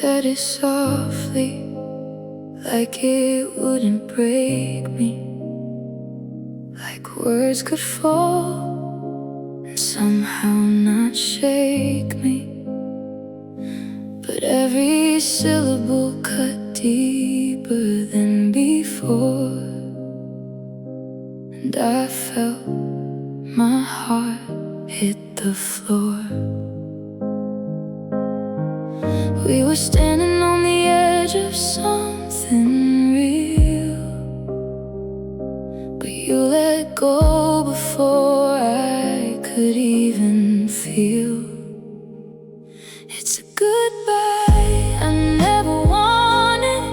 said it softly, like it wouldn't break me, like words could fall and somehow not shake me. But every syllable cut deeper than before, and I felt my heart hit the floor. We were standing on the edge of something real, but you let go before I could even feel. It's a goodbye I never wanted,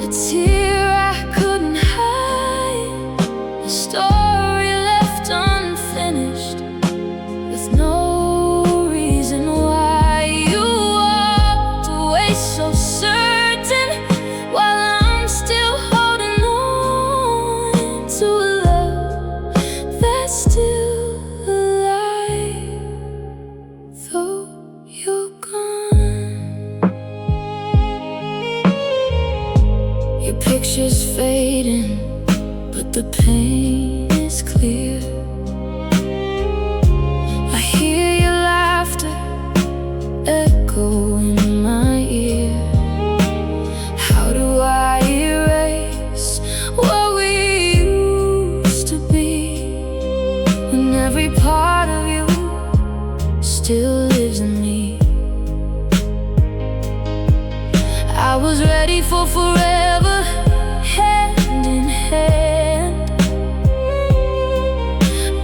a tear I couldn't hide, a story left unfinished with no reason why. You walked away so certain, while I'm still holding on to a love that's still alive, though you're gone. Your picture's fading, but the pain is clear. I hear your laughter echo in my ear. How do I erase what we used to be, when every part of you still lives in me? I was ready for forever, hand in hand,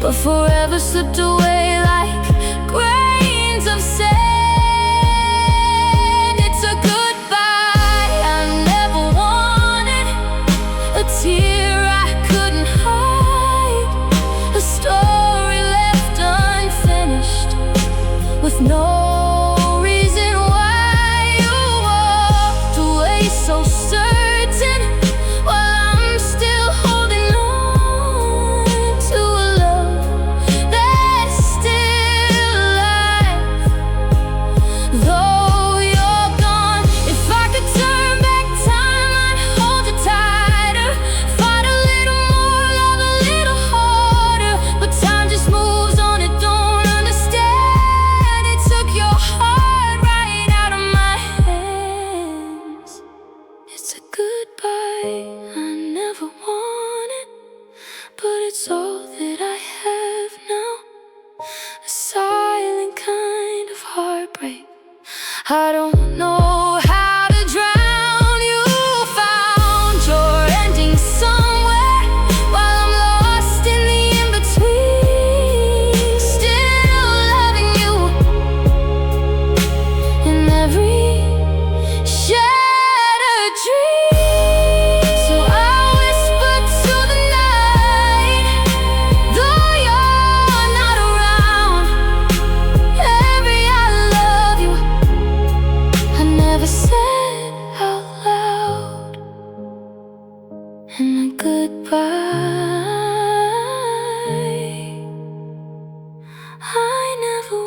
but forever slipped away like grains of sand. It's a goodbye I never wanted, a tear I couldn't hide, a story left unfinished with no reason why. You walked away so certain, while I'm still holding on to a love that's still alive, though you're gone. If I could turn back time, I'd hold you tighter, fight a little more, love a little harder. But time just moves on, it don't understand. It took your heart right out of my hands. It's a goodbye I never wanted, but it's all that I have now, a silent kind of heartbreak. I don't know how to drown you. Found your ending somewhere, while I'm lost in the in-between, still loving you in every shattered dream. So I whisper to the night, though you're not around, every I love you I never said out loud. And a goodbye I never wanted.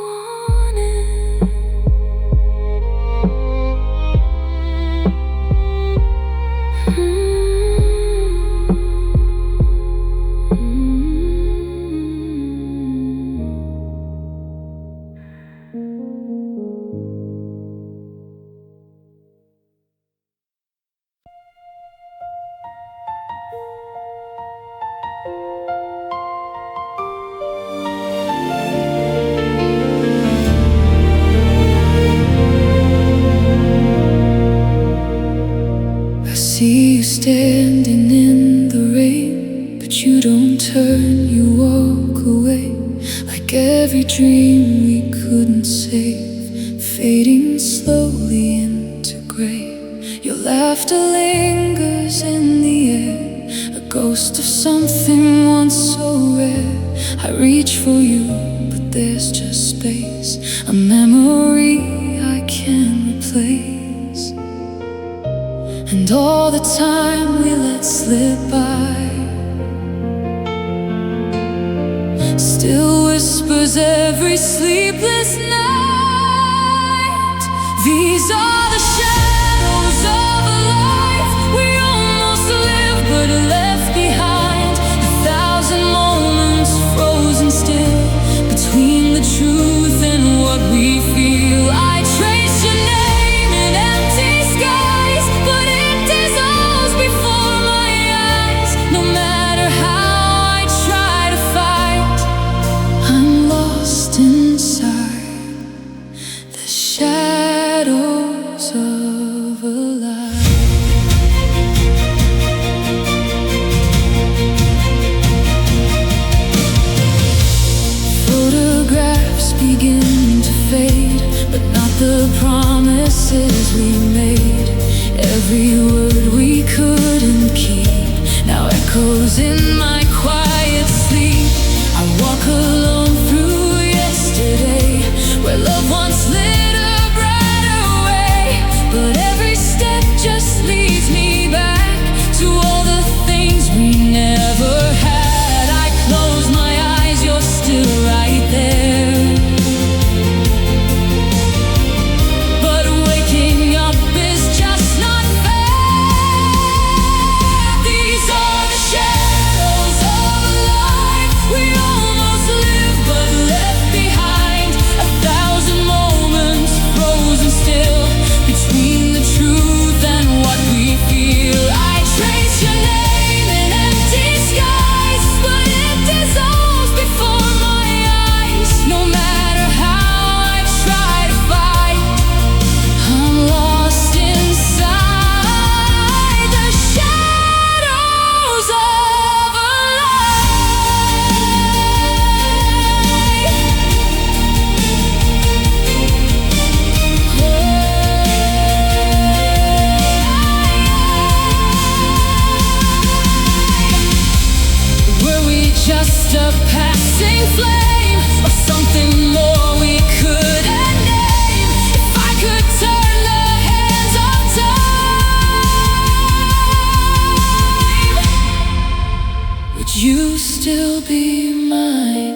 I see you standing in the rain, but you don't turn, you walk away, like every dream we couldn't save, fading slowly into gray. Your laughter lingers in the air, a ghost of something once so rare. I reach for you, but there's just space, a memory I can't replace. And all the time we let slip by still whispers every sleepless night. These are the shadows The promises we made, every word we couldn't keep, now echoes in my quiet sleep. I walk alone through yesterday, where love once lit a brighter way. But every step just leads me back to all the things we never had. I close my eyes, you're still right there. Just a passing flame of something more we couldn't name. If I could turn the hands of time, would you still be mine?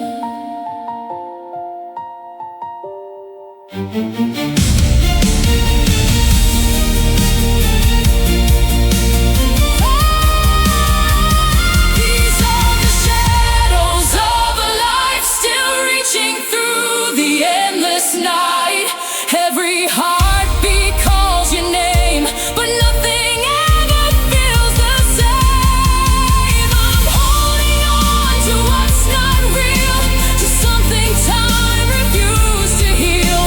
Night, every heartbeat calls your name, but nothing ever feels the same. I'm holding on to what's not real, to something time refused to heal.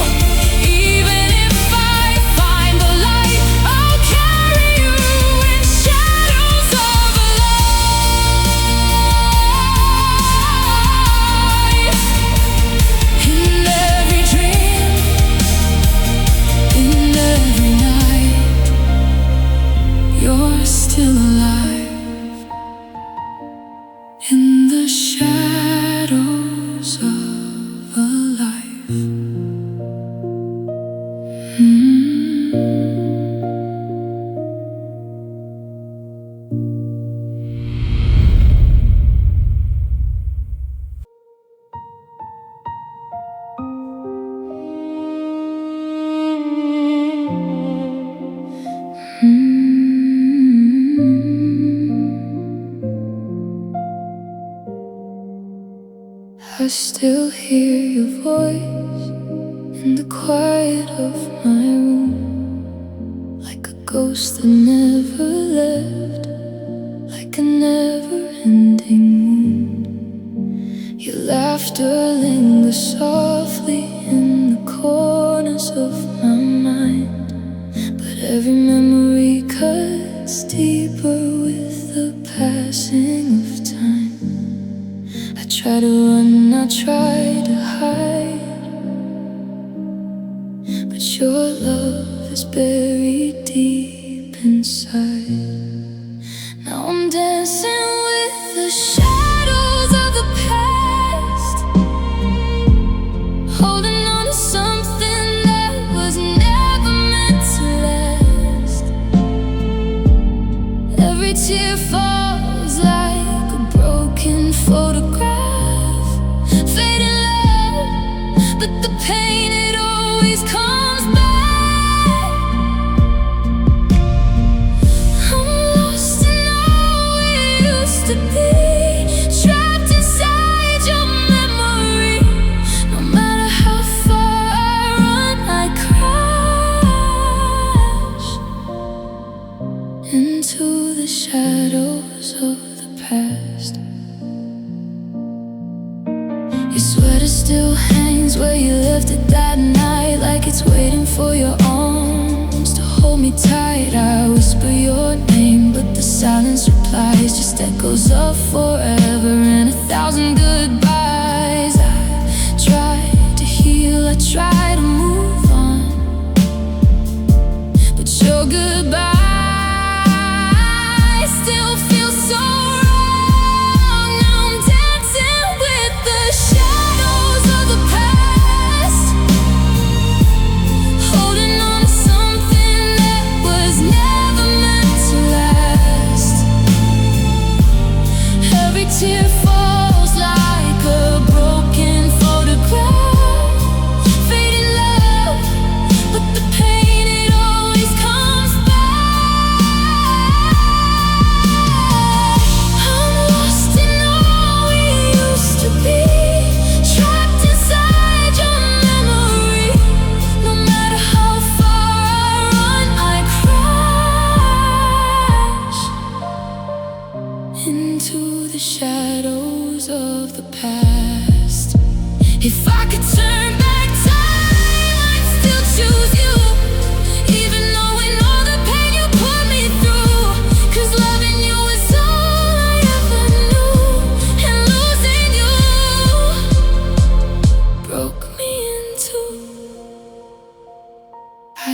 Even if I find the light, I'll carry you in shadows of a life. In every dream, in every night, you're still alive. In the shadows of a life. I still hear your voice in the quiet of my room, like a ghost that never left, like a never-ending moon. Your laughter lingers softly in the corners of my mind, but every memory cuts deeper with the passing of time. I try to run, I try to hide, but your love is buried deep inside. Now I'm dancing with the shadows of the past, holding on to something that was never meant to last. Every tear falls like a broken photograph, fading love, but the pain, it always comes back. I'm lost in all we used to be, trapped inside your memory. No matter how far I run, I crash into the shadows of the past. Your sweater still hangs where you left it that night, like it's waiting for your arms to hold me tight. I whisper your name, but the silence replies, just echoes of forever and 1,000 goodbyes. I try to heal, I try to move on,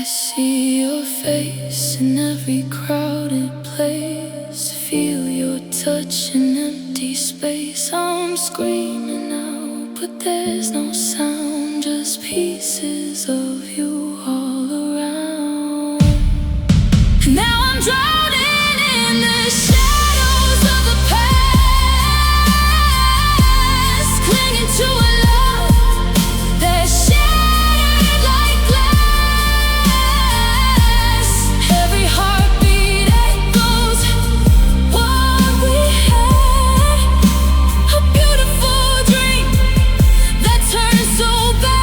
I see your face in every crowded place. Feel your touch in empty space. I'm screaming out, but there's no sound, just pieces of you all around. Now I'm drowning in the shadows of the past, clinging to a love that's shattered like glass. Every heartbeat echoes what we had, a beautiful dream that turned so bad.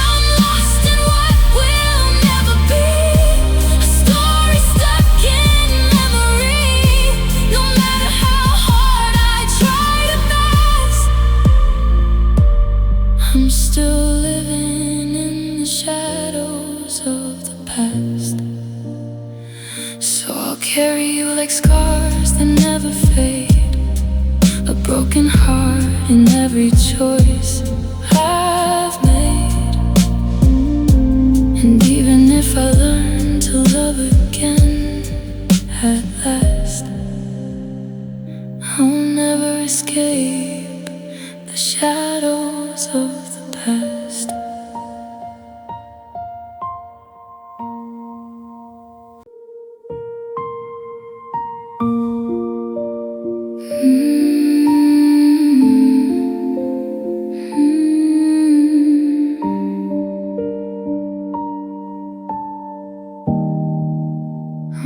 I'm lost in what will never be, a story stuck in memory. No matter how hard I try to mask, I'm still living in the shadows of the past. So I'll carry you like scars that never fade, a broken heart in every choice I've made. And even if I learn to love again at last, I'll never escape the shadows of the past.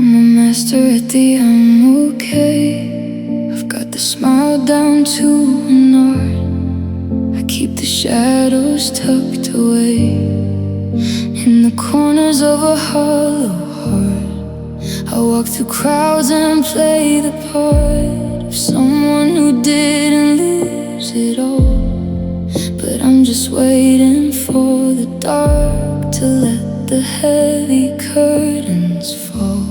I'm a master at the I'm okay. I've got the smile down to an art. I keep the shadows tucked away in the corners of a hollow heart. I walk through crowds and play the part of someone who didn't lose it all. But I'm just waiting for the dark to let the heavy curtains fall.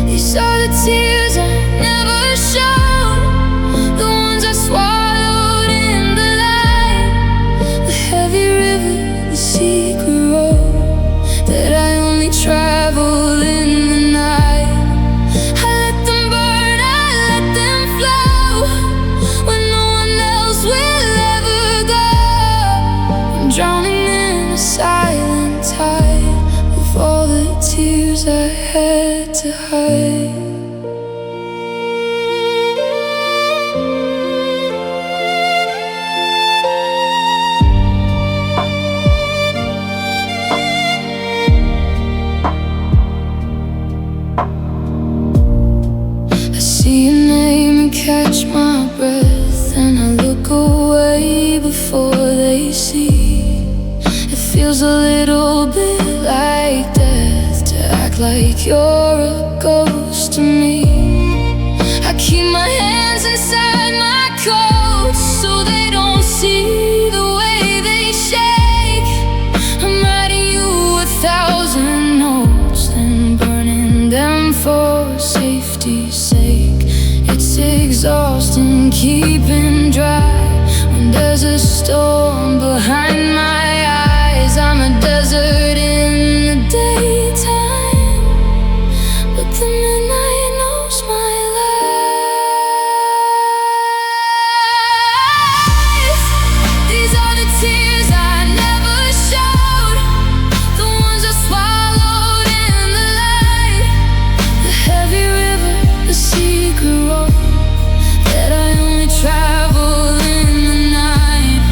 These are the tears I never showed, the ones I swallowed in the light, the heavy river, the secret road that I only travel in the night. I let them burn, I let them flow when no one else will ever go. I'm drowning in a silent tide of all the tears I had to hide. I see your name and catch my breath, and I look away before they see. It feels a little bit like death to act like you're a ghost to me. I keep my hands inside my coat so they don't see the way they shake. I'm writing you 1,000 notes and burning them for safety's sake. It's exhausting keeping dry when there's a storm behind my eyes. I'm a desert in the daytime, but the midnight knows my life. These are the tears I never showed, the ones I swallowed in the light, the heavy river, the secret road that I only travel in the night.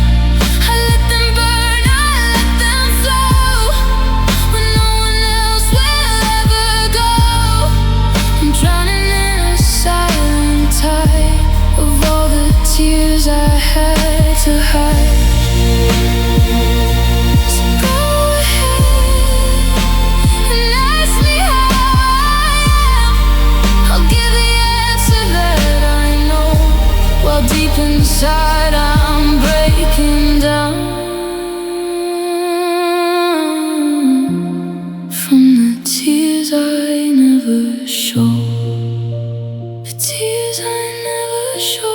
I let them burn, I let them flow when no one else will ever go. I'm drowning in a silent tide of all the tears I had to hide. So go ahead and ask me how I am. I'll give the answer that I know, while deep inside I'm breaking down. From the tears I never show, the tears I never show.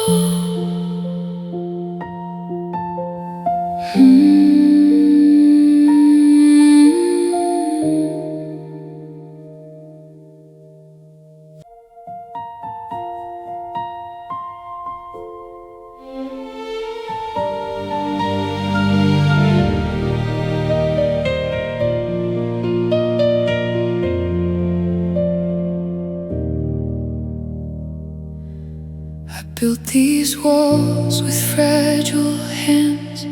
built these walls with fragile hands,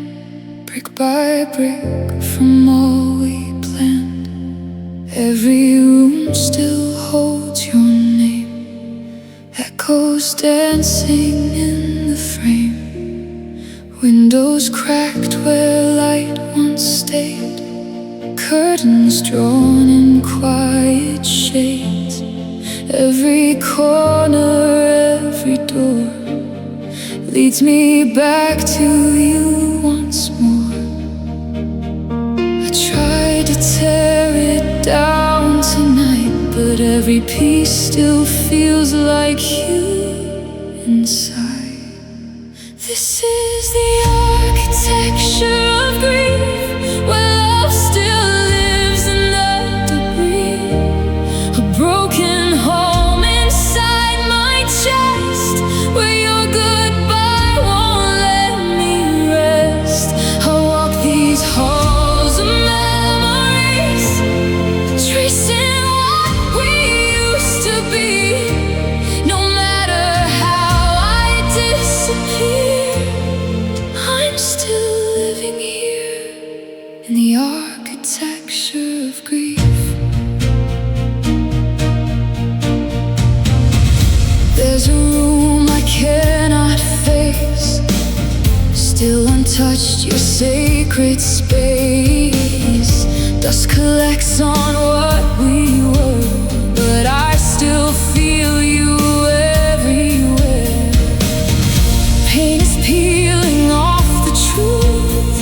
brick by brick from all we planned. Every room still holds your name, echoes dancing in the frame. Windows cracked where light once stayed, curtains drawn in quiet shades. Every corner, every door leads me back to you once more. I tried to tear it down tonight, but every piece still feels like you inside. This is the architecture of grief, where love still lives in the debris. A broken home inside my chest, where your goodbye won't let me rest. I walk these halls of memories, tracing what we used to be. No matter how I disappear, I'm still living here in the architecture of grief. There's a room I cannot face, still untouched, your sacred space. Dust collects on what we were, but I still feel you everywhere. Pain is peeling off the truth,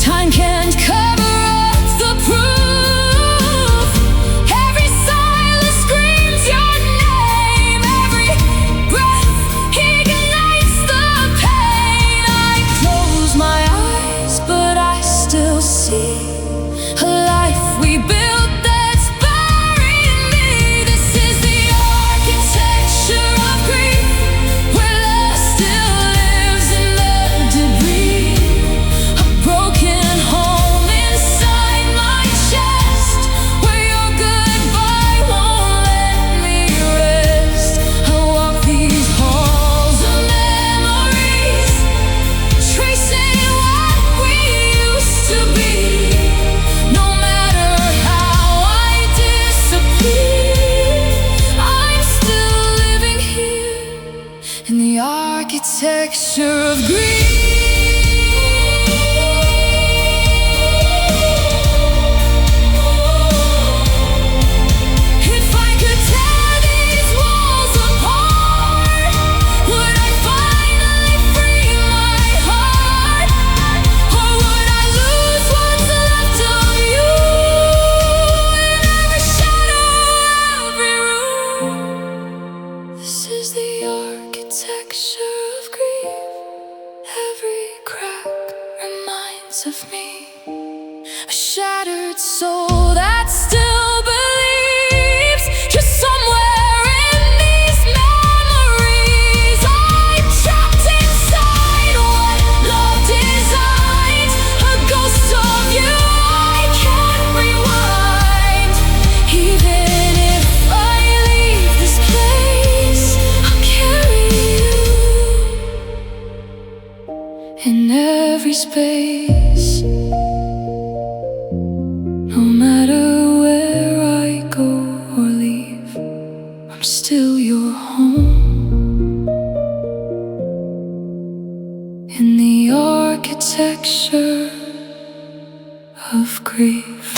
time can't cover up the proof. Every silence screams your name, every breath ignites the pain. I close my eyes, but I still see a life we built that's buried me. This is the architecture of grief, where love still lives in the debris. A broken home inside my chest, where your goodbye won't let me rest. I walk these halls of memories, tracing what we used to be. No matter how I disappear, I'm still living here in the architecture of grief. If I could tear these walls apart, would I finally free my heart? Or would I lose what's left of you in every shadow, every room? This is the architecture of grief. Every crack reminds of me, a shattered soul that still believes. Just somewhere in these memories, I'm trapped inside what love designs. A ghost of you I can't rewind. Even if I leave this place, I'll carry you in every space. No matter where I go or leave, I'm still your home in the architecture of grief.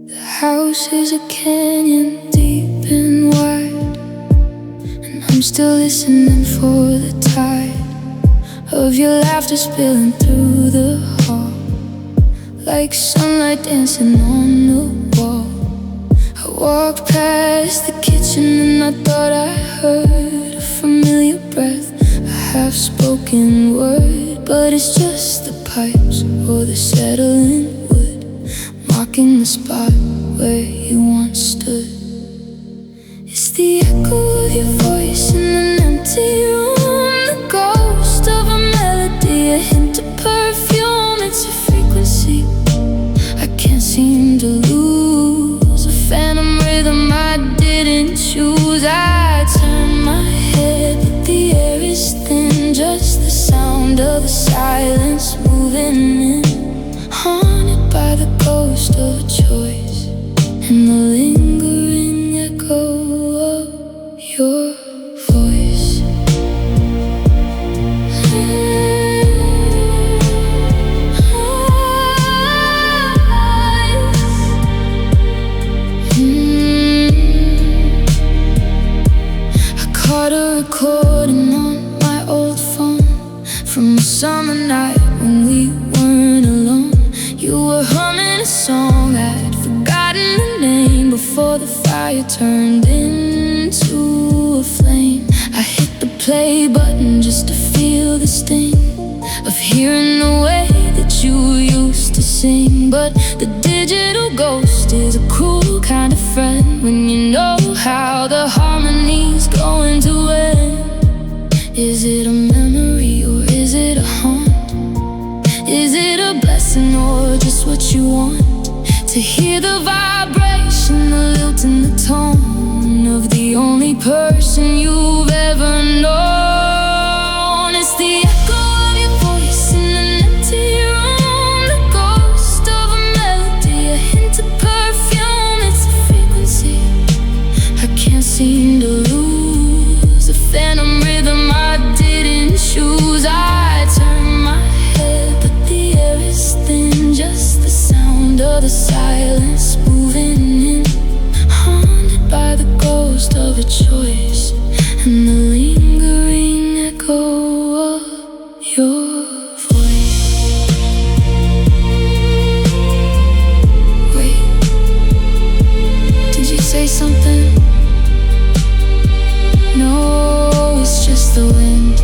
The house is a canyon deep and wide, and I'm still listening for the tide of your laughter spilling through the hall, like sunlight dancing on the wall. I walked past the kitchen and I thought I heard a familiar breath, a half-spoken word, but it's just the pipes for the settling wood, marking the spot where you once stood. It's the echo of your voice in an empty room, the ghost of a melody, a hint of perfume. It's a frequency I can't seem to lose, a phantom rhythm I didn't choose. I turn my head, but the air is thin, just the sound of the silence moving in, haunted by the ghost of a choice and the lingering echo of your voice. I caught a recording on my old phone from a summer night when we weren't alone. You were humming a song, I'd forgotten the name before the fire turned into a flame. I hit the play button just to feel the sting of hearing the way that you used to sing. But the digital ghost is a cruel kind of friend when you know how the harmony's going to end. Is it a memory or is it a haunt? Is it a blessing or just what you want? To hear the vibration, the lilt and the tone of the only person you've ever known. It's the echo of your voice in an empty room, the ghost of a melody, a hint of perfume. It's a frequency I can't seem to lose, a phantom rhythm I didn't choose. I turn my head, but the air is thin, just the sound of the silence moving in, haunted by the ghost of a choice and the lingering echo of your voice. Wait, did you say something? No, it's just the wind,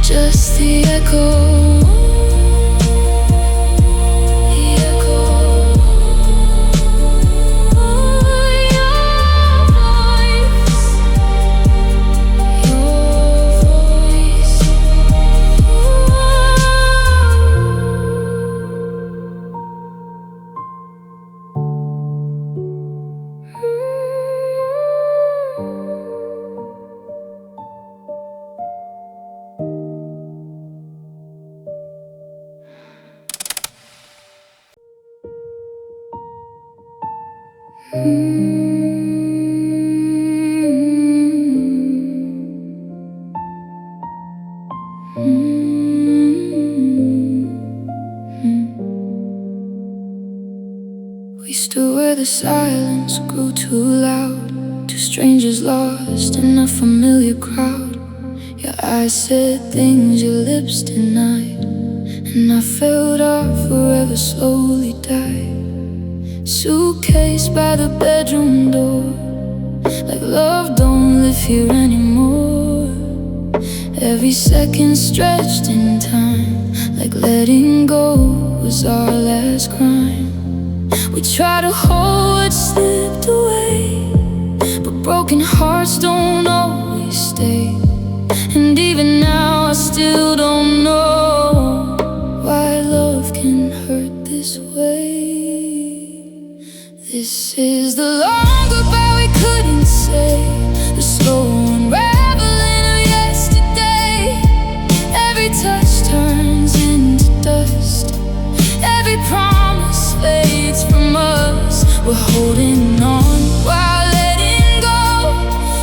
just the echo. We stood where the silence grew too loud, two strangers lost in a familiar crowd. Your eyes said things your lips denied, and I felt our forever slowly died. Suitcase by the bedroom door, like love don't live here anymore. Every second stretched in time, like letting go was our last crime. We try to hold what slipped away, but broken hearts don't always stay. And even now I still don't know why love can hurt this way. This is the long goodbye we couldn't say, the slow unraveling of yesterday. Every touch turns into dust, every promise fades from us. We're holding on while letting go,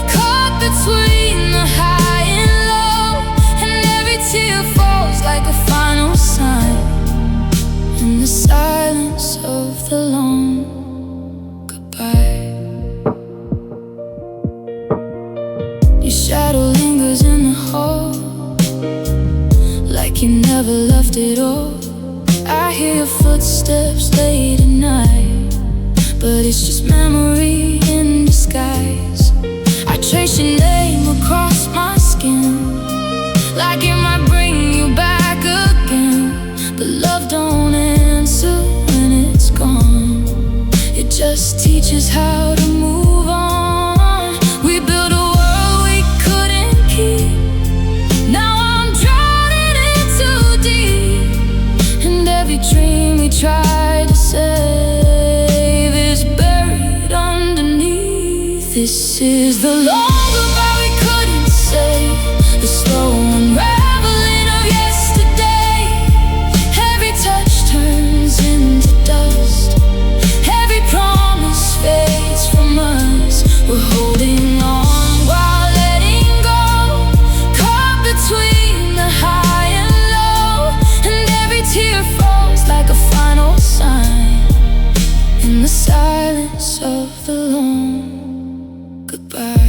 caught between the high and low. And every tear falls like a final sign in the silence of the long goodbye. Your shadow lingers in the hall, like you never left it all. I hear your footsteps late at night, but it's just memory in disguise. I trace your name across my skin, like it might bring you back again. But just teach us how to move on. We built a world we couldn't keep. Now I'm drowning in too deep, and every dream we tried to save is buried underneath. This is the long goodbye we couldn't say, the slow unraveling of yesterday. Every touch turns into dust, every promise fades from us. We're holding on while letting go, caught between the high and low. And every tear falls like a final sign in the silence of the long goodbye.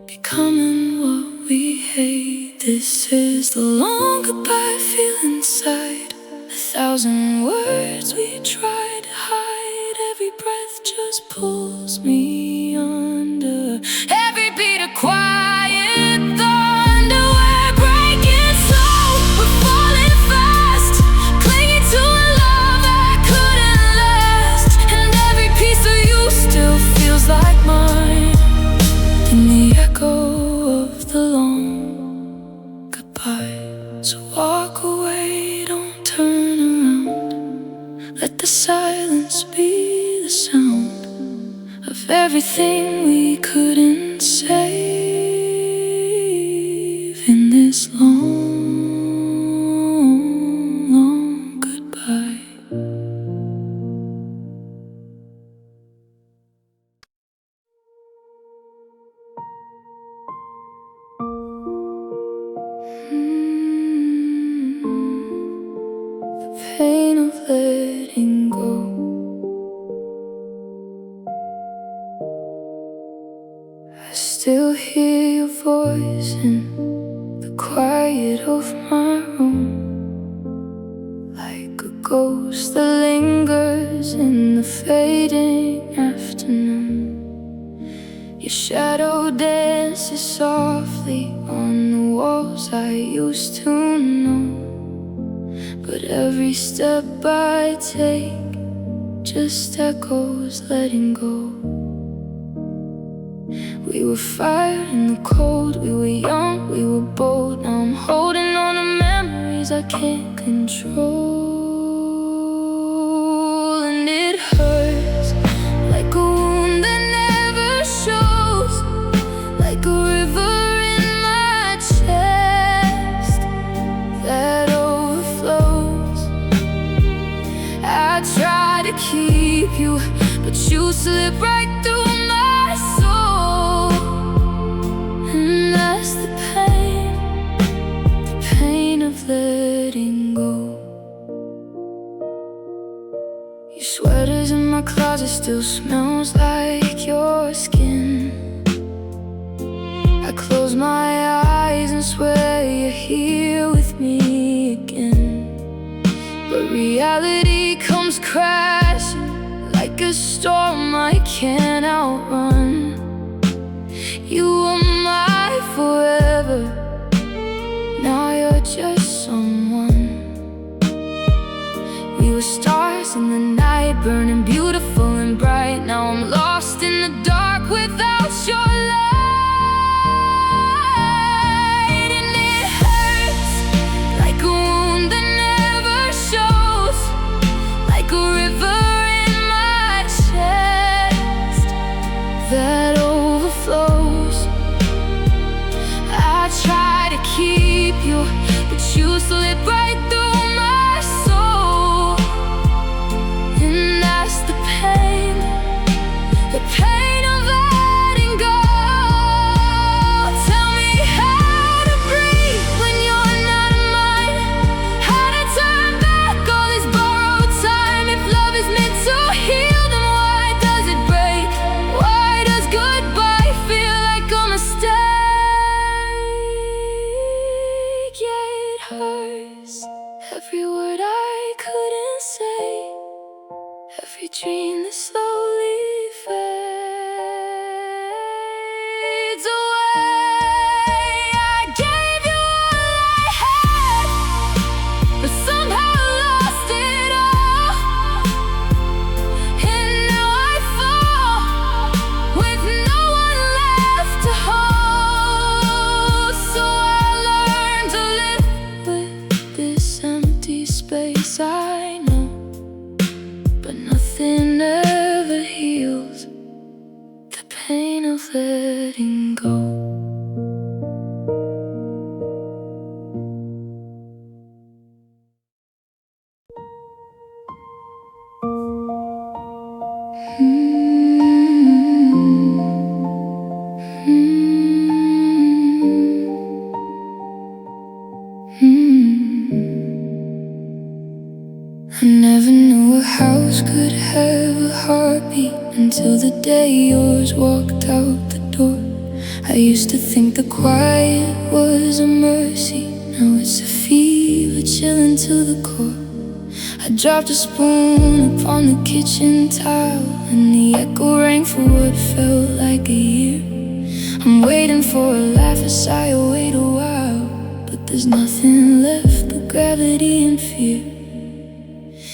Becoming what we hate. This is the long goodbye I feel inside. 1,000 words we try to hide. Every breath just pulls me under. Every beat a quiet thunder. We're breaking slow, we're falling fast, clinging to a love that couldn't last. And every piece of you still feels like mine in the echo of the long goodbye. So walk away, don't turn around. Let the silence be the sound of everything we couldn't save in this long, long goodbye. Pain of letting go. I still hear your voice in the quiet of my room, like a ghost that lingers in the fading afternoon. Your shadow dances softly on the walls I used to know, but every step I take just echoes letting go. We were fire in the cold, we were young, we were bold. Now I'm holding on to memories I can't control. And it hurts like a wound that never shows, like a river in my chest that overflows. I try to keep you, but you slip right through my soul. And that's the pain of letting go. Your sweater's in my closet, still smells like your skin. I close my eyes and swear you're here with me again. But reality comes crashing like a storm I can't outrun. You were my forever, now you're just someone. We were stars in the night, burning beautiful and bright. Now I'm lost in the dark without your light. And it hurts like a wound that never shows, like a river in my chest that overflows. I try to keep you, but you slip right through my soul. And that's the pain of letting go. Tell me how to breathe when you're not mine, how to turn back all this borrowed time. If love is meant to heal, then why does it break? Why does every dream that slowly fades away. I gave you all I had, but somehow lost it all. And now I fall with no one left to hold. So I learned to live with this empty space. I know, but nothing ever heals the pain of letting go. I never knew a house could have a heartbeat until the day yours walked out the door. I used to think the quiet was a mercy, now it's a fever chilling to the core. I dropped a spoon upon the kitchen tile, and the echo rang for what felt like a year. I'm waiting for a laugh as I await a while, but there's nothing left but gravity and fear.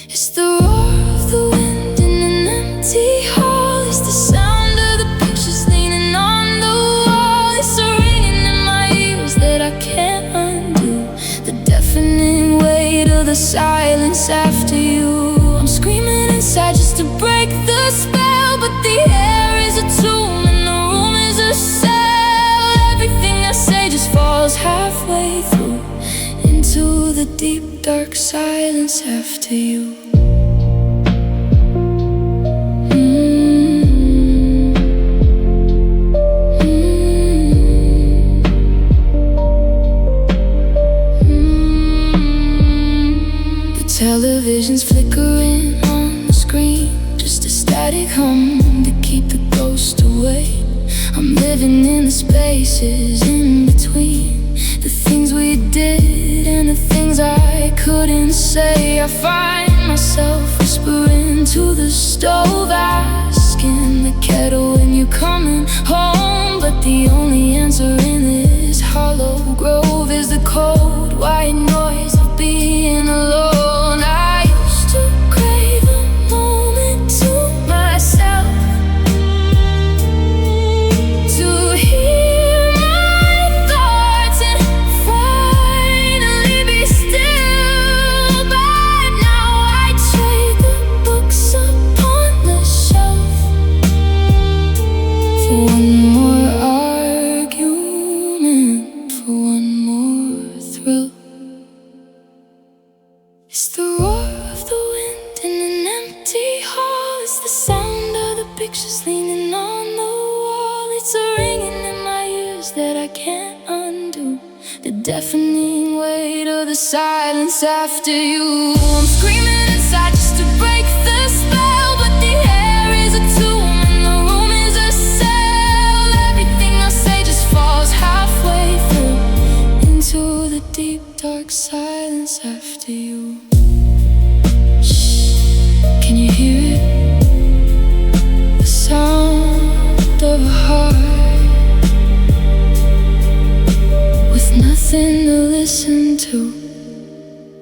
It's the roar of the wind in an empty hall. It's the sound of the pictures leaning on the wall. It's a ringing in my ears that I can't undo, the deafening weight of the silence after you. I'm screaming inside just to break the spell, but the air is a tomb and the room is a cell. Everything I say just falls halfway through into the deep dark silence after you. Television's flickering on the screen, just a static hum to keep the ghost away. I'm living in the spaces in between, the things we did and the things I couldn't say. I find myself whispering to the stove, asking the kettle when you're coming home. But the only answer in this hollow grove is the cold white noise of being alone. I used to crave a moment to myself, to hear my thoughts and finally be still. But now I trade the books upon the shelf for one more argument, for one more thrill. It's the roar of the wind in an empty hall. It's the sound of the pictures leaning on the wall. It's a ringing in my ears that I can't undo, the deafening weight of the silence after you. I'm screaming inside just to break the spell, but the air is a tomb and the room is a cell. Everything I say just falls halfway through into the deep dark silence after you. Can you hear it? The sound of a heart with nothing to listen to,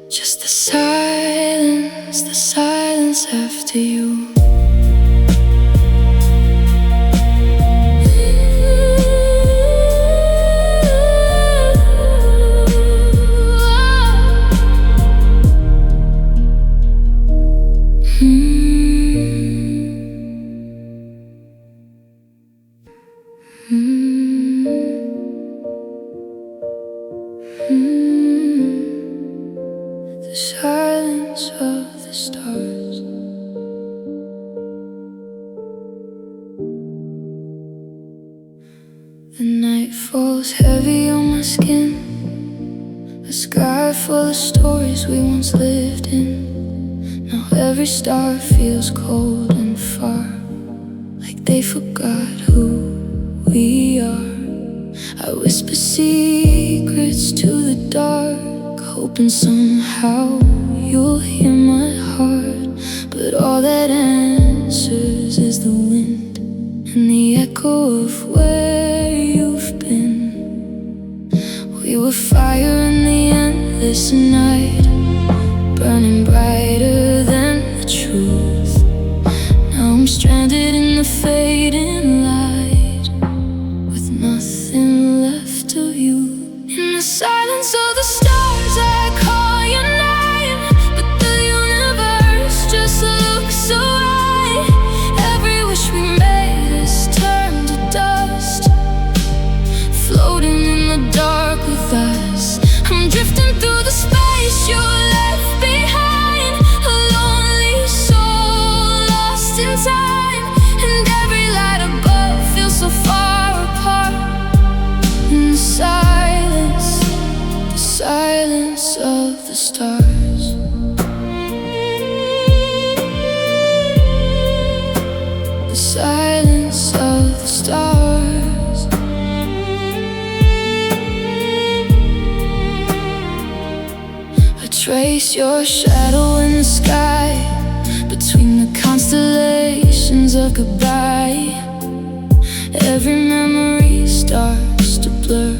just the silence after you. The silence of the stars. The night falls heavy on my skin, a sky full of stories we once lived in. Now every star feels cold and far, like they forgot who we are. I whisper secrets to the dark, hoping somehow you'll hear my heart. but all that answers is the wind and the echo of where you've been. We were fire in the endless night, burning brighter than the truth. Now I'm stranded in the fading light, with nothing left of you. In the silence of the stars I call your name, but the universe just looks away. Every wish we made has turned to dust, floating in the dark with us. I'm drifting through the space you left behind, a lonely soul lost in time. And every light above feels so far apart. In the silence of the stars. The silence of the stars. I trace your shadow in the sky, between the constellations of goodbye. Every memory starts to blur,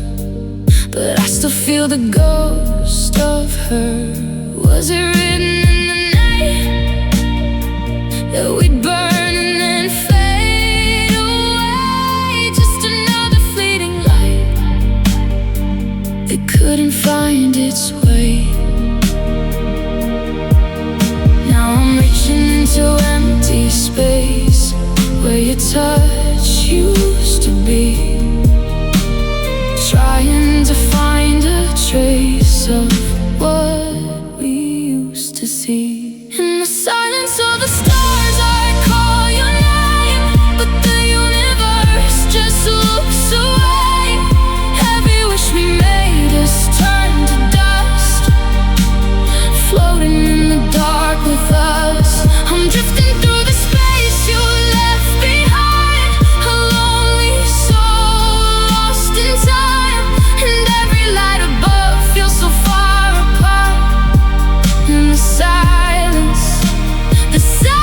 but I still feel the ghost of her. Was it written in the night that we'd burn and then fade away? Just another fleeting light that couldn't find its way. Now I'm reaching into empty space where your touch used to be, trying to find a trace of what we used to see. In the silence of the stars I call your name, but the universe just looks away. Every wish we made has turned to dust, floating in the dark with us. I'm drifting through the space you left behind, a lonely soul lost in time. And every light above feels so far apart. In the silence of the stars.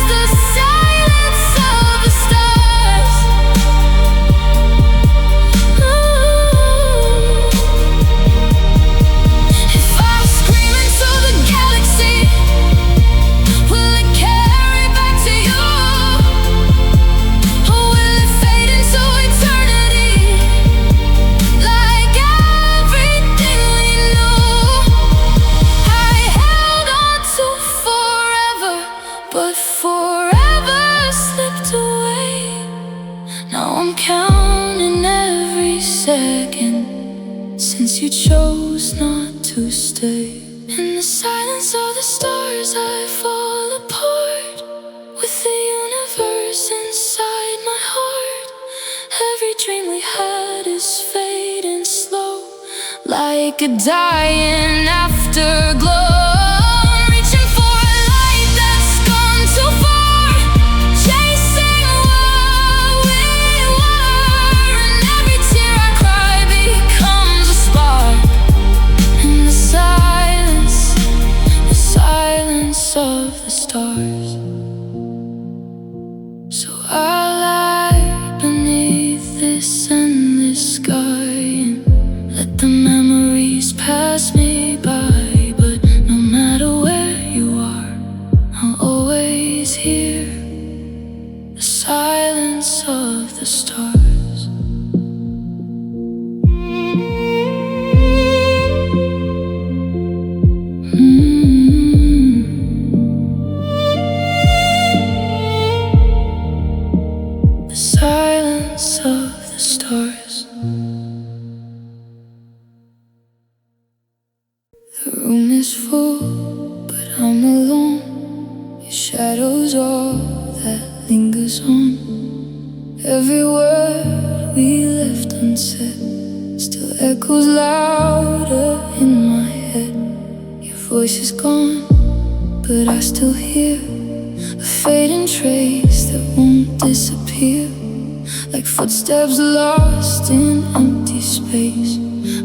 The silence of the stars. If I scream into the galaxy, will it carry back to you? Or will it fade into eternity, like everything we knew? I held on to forever, but forever slipped away. Now I'm counting every second since you chose not to stay. In the silence of the stars I fall apart, with the universe inside my heart. Every dream we had is fading slow, like a dying afterglow. I'm reaching for a light that's gone too far, chasing what we were. And every tear I cry becomes a spark. In the silence of the stars. So I lie beneath this endless sky and let the memories pass me by. But no matter where you are, I'll always hear the silence of the stars. The silence of the stars. The room is full, but I'm alone. Your shadow's all that lingers on. Every word we left unsaid still echoes louder in my head. Your voice is gone, but I still hear a fading trace that won't disappear, like footsteps lost in empty space.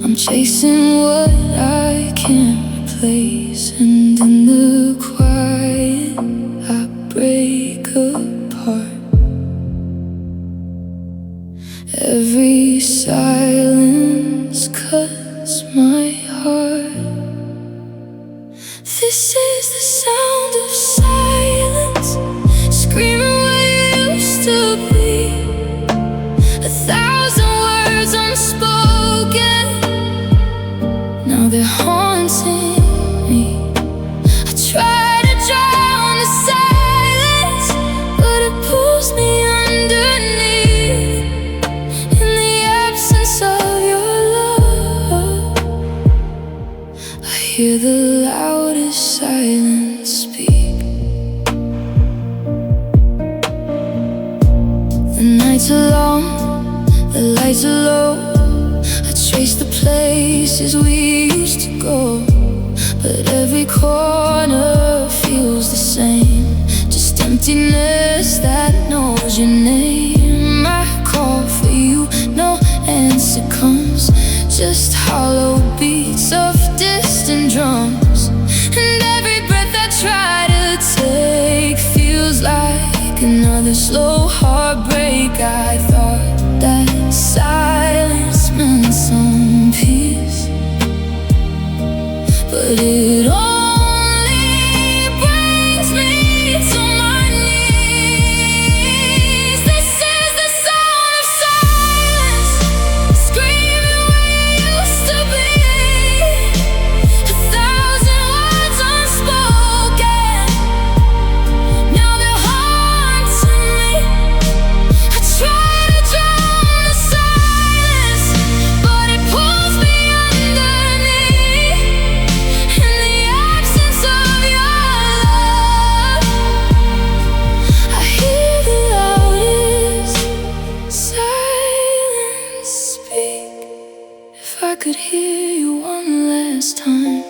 I'm I'm chasing what I can't replace, and in the quiet I break apart. Every silence cuts my heart. This is the sound of silence, screaming where you used to be. 1,000 words unspoken, now they're haunting me. I try to drown the silence, but it pulls me underneath. In the absence of your love, I hear the loudest silence speak. The nights are long, the lights are low. I trace the places we used to go, but every corner feels the same. Just emptiness that knows your name. I call for you, no answer comes, just hollow beats of distant drums. And every breath I try to take feels like another slow heartbreak. I thought that silence meant some peace, but it only brings me to my knees. This is the sound of silence, screaming where you used to be. 1,000 words unspoken, now they're haunting me. I try to drown the silence, but it pulls me underneath. In the absence of your love, I hear the loudest silence speak. If I could hear you one last time,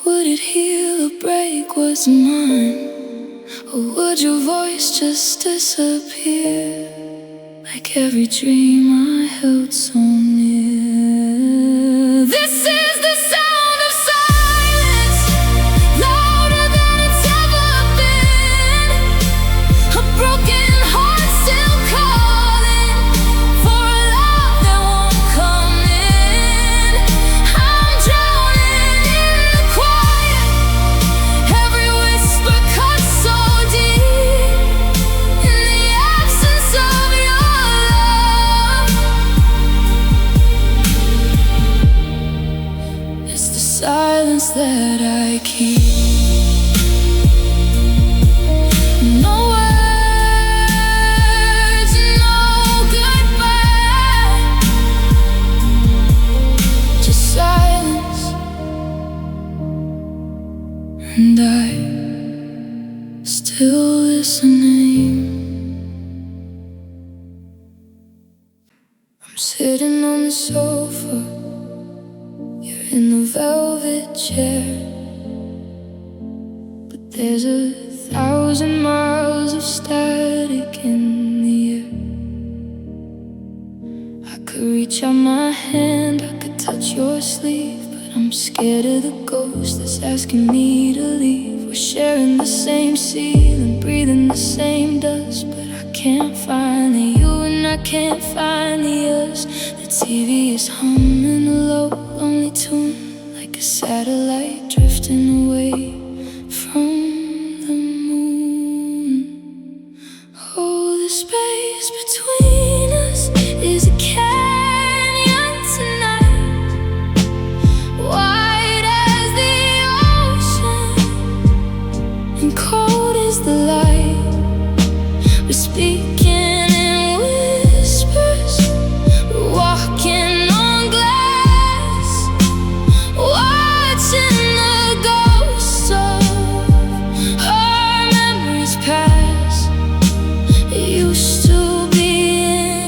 would it heal a break was mine? Or would your voice just disappear, like every dream I held so near? This is the sound of silence, louder than it's ever been. A broken heart still calling for a love that won't come in. I'm drowning in the quiet, every whisper cuts so deep. In the absence of your love, it's the silence that I keep. No words, no goodbye, just silence. And I'm still listening. I'm sitting on the sofa, you're in the velvet chair, but there's 1,000 miles of static in the air. I could reach out my hand, I could touch your sleeve, but I'm scared of the ghost that's asking me to leave. We're sharing the same ceiling, breathing the same dust, but I can't find the you and I can't find the us. The TV is humming a low, lonely tune, like a satellite drifting away from the moon. Oh, the space between us is a canyon tonight, wide as the ocean and cold as the light. We're speaking in whispers, we're walking on glass, watching the ghosts of our memories pass. It used to be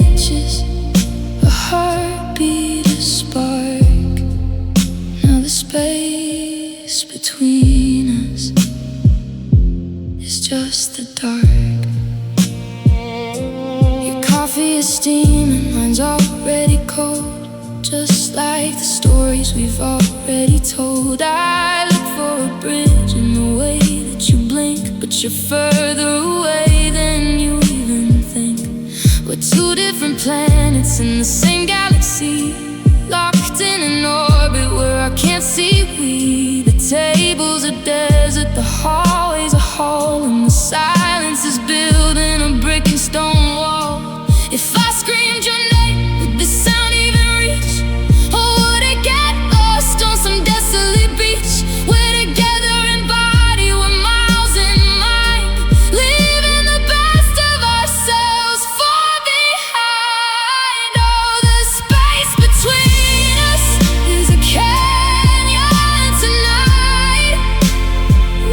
inches, a heartbeat, a spark. Now the space between us is just the dark. Your coffee is steaming, mine's already cold, just like the stories we've already told. I look for a bridge in the way that you blink, but you're further away than you even think. We're two different planets in the same galaxy, locked in an orbit where I can't see we. The table's a desert, the hallway's a hall, and the silence is building a brick and stone wall. If I screamed your name, would this sound even reach? Or would it get lost on some desolate beach? We're together in body, we're miles in mind, leaving the best of ourselves far behind. Oh, the space between us is a canyon tonight,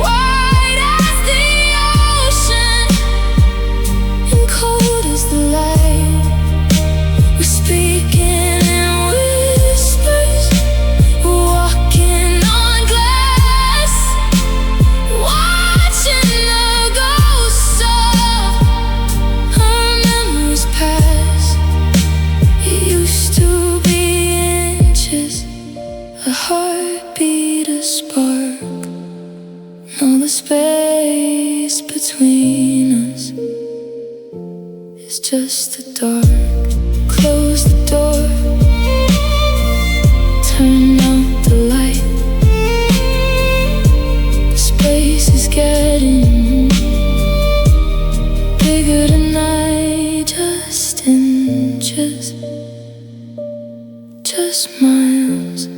wide as the ocean and cold as the light. We're speaking in whispers, walking on glass, watching the ghosts of our memories pass. It used to be inches, a heartbeat, a spark. Now the space between us is just the dark. Close the door, turn out the light. The space is getting bigger tonight, just inches, just miles.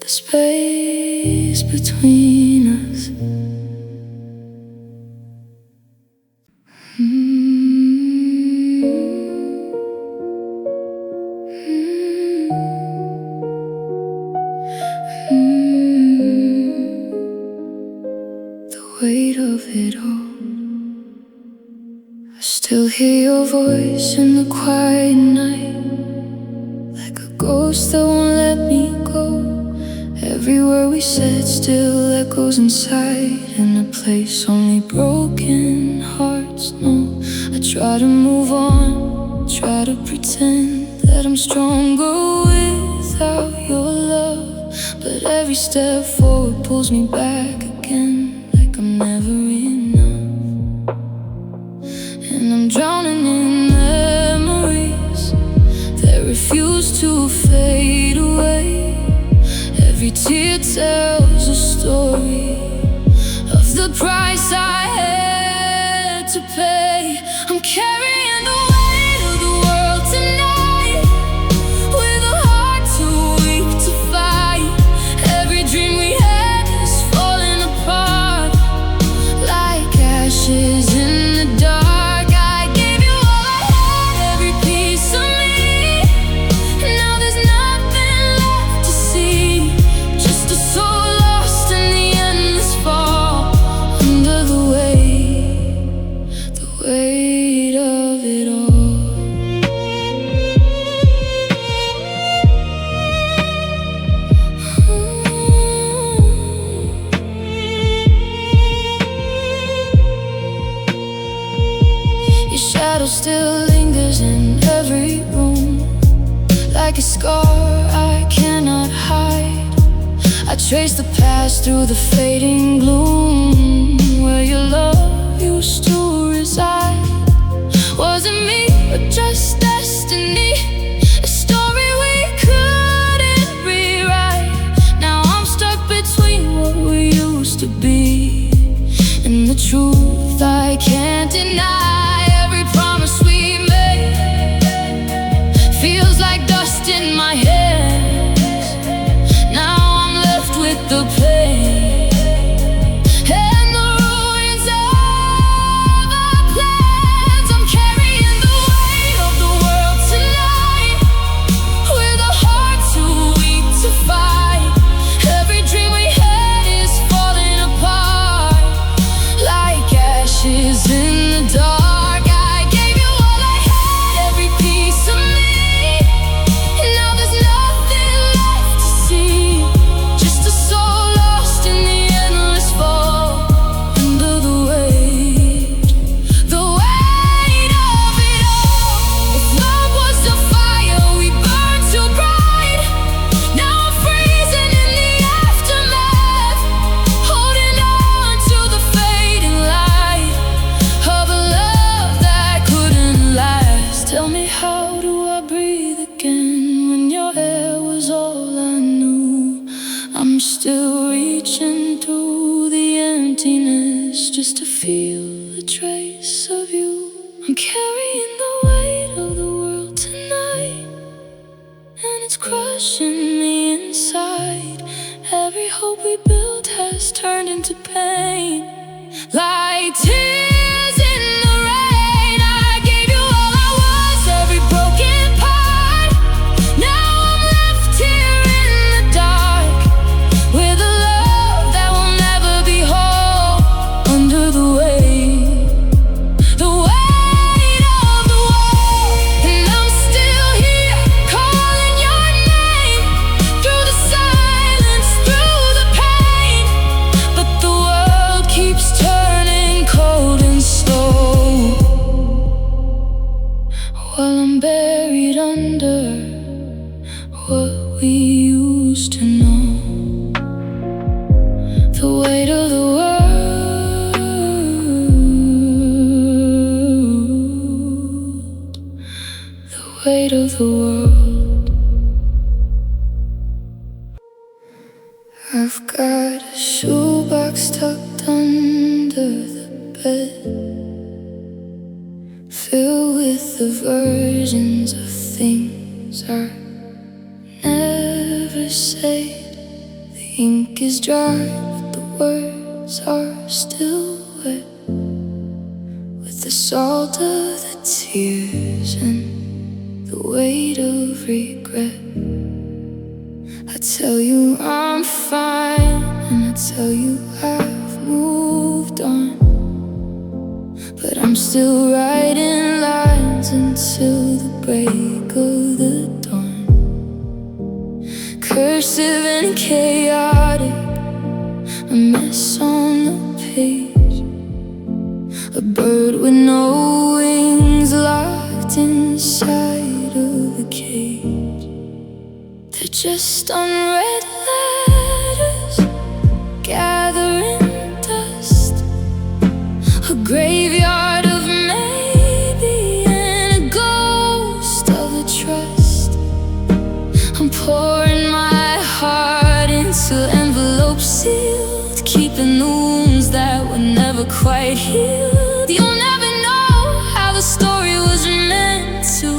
The space between us. The weight of it all. I still hear your voice in the quiet night, like a ghost that won't let me go. Every word we said still echoes inside, in a place only broken hearts know. I try to move on, try to pretend that I'm stronger without your love, but every step forward pulls me back again, like I'm never enough. And I'm drowning in memories that refuse to fade away. Every tear tells a story of the price I had to pay. I'm carrying the weight of the world tonight, with a heart too weak to fight. Every dream we had is falling apart, like ashes in the dark. I gave you all I had, every piece of me. Now there's nothing left to see, just a soul lost in the endless fall, under the weight of it all. Your shadow still lingers in every room, like a scar I cannot hide. I trace the past through the fading gloom, where your love used to reside. Wasn't me, but just destiny, a story we couldn't rewrite. Now I'm stuck between what we used to be and the truth I can't deny. Every promise we made feels like dust in my hands. Now I'm left with the pain and the ruins of our plans. I'm carrying the weight of the world tonight, with a heart too weak to fight. Every dream we had is falling apart, like ashes in the dark. still reaching through the emptiness just to feel a trace of you. I'm carrying the weight of the world tonight, and it's crushing me inside. Every hope we built has turned into pain, like tears in the rain. I gave you all I was, every broken part. Now I'm left here in the dark, with a love that will never be whole. Under the weight of the world. And I'm still here, calling your name, through the silence, through the pain. But the world keeps turning cold and slow, while I'm buried under what we used to know. The weight of the world, the weight of the world. I've got a shoebox tucked under the bed, filled with the versions of things I never said. The ink is dry, but the words are still wet, with the salt of the tears and the weight of regret. I tell you I'm fine, and I tell you I've moved on, but I'm still writing lines until the break of the dawn. Cursive and chaotic, a mess on the page. A bird with no wings locked inside of a cage. They're just unread letters gathering dust, a graveyard of maybe, and a ghost of a trust. I'm pouring my heart into envelopes sealed, keeping the wounds that were never quite healed. You'll never know how the story was meant to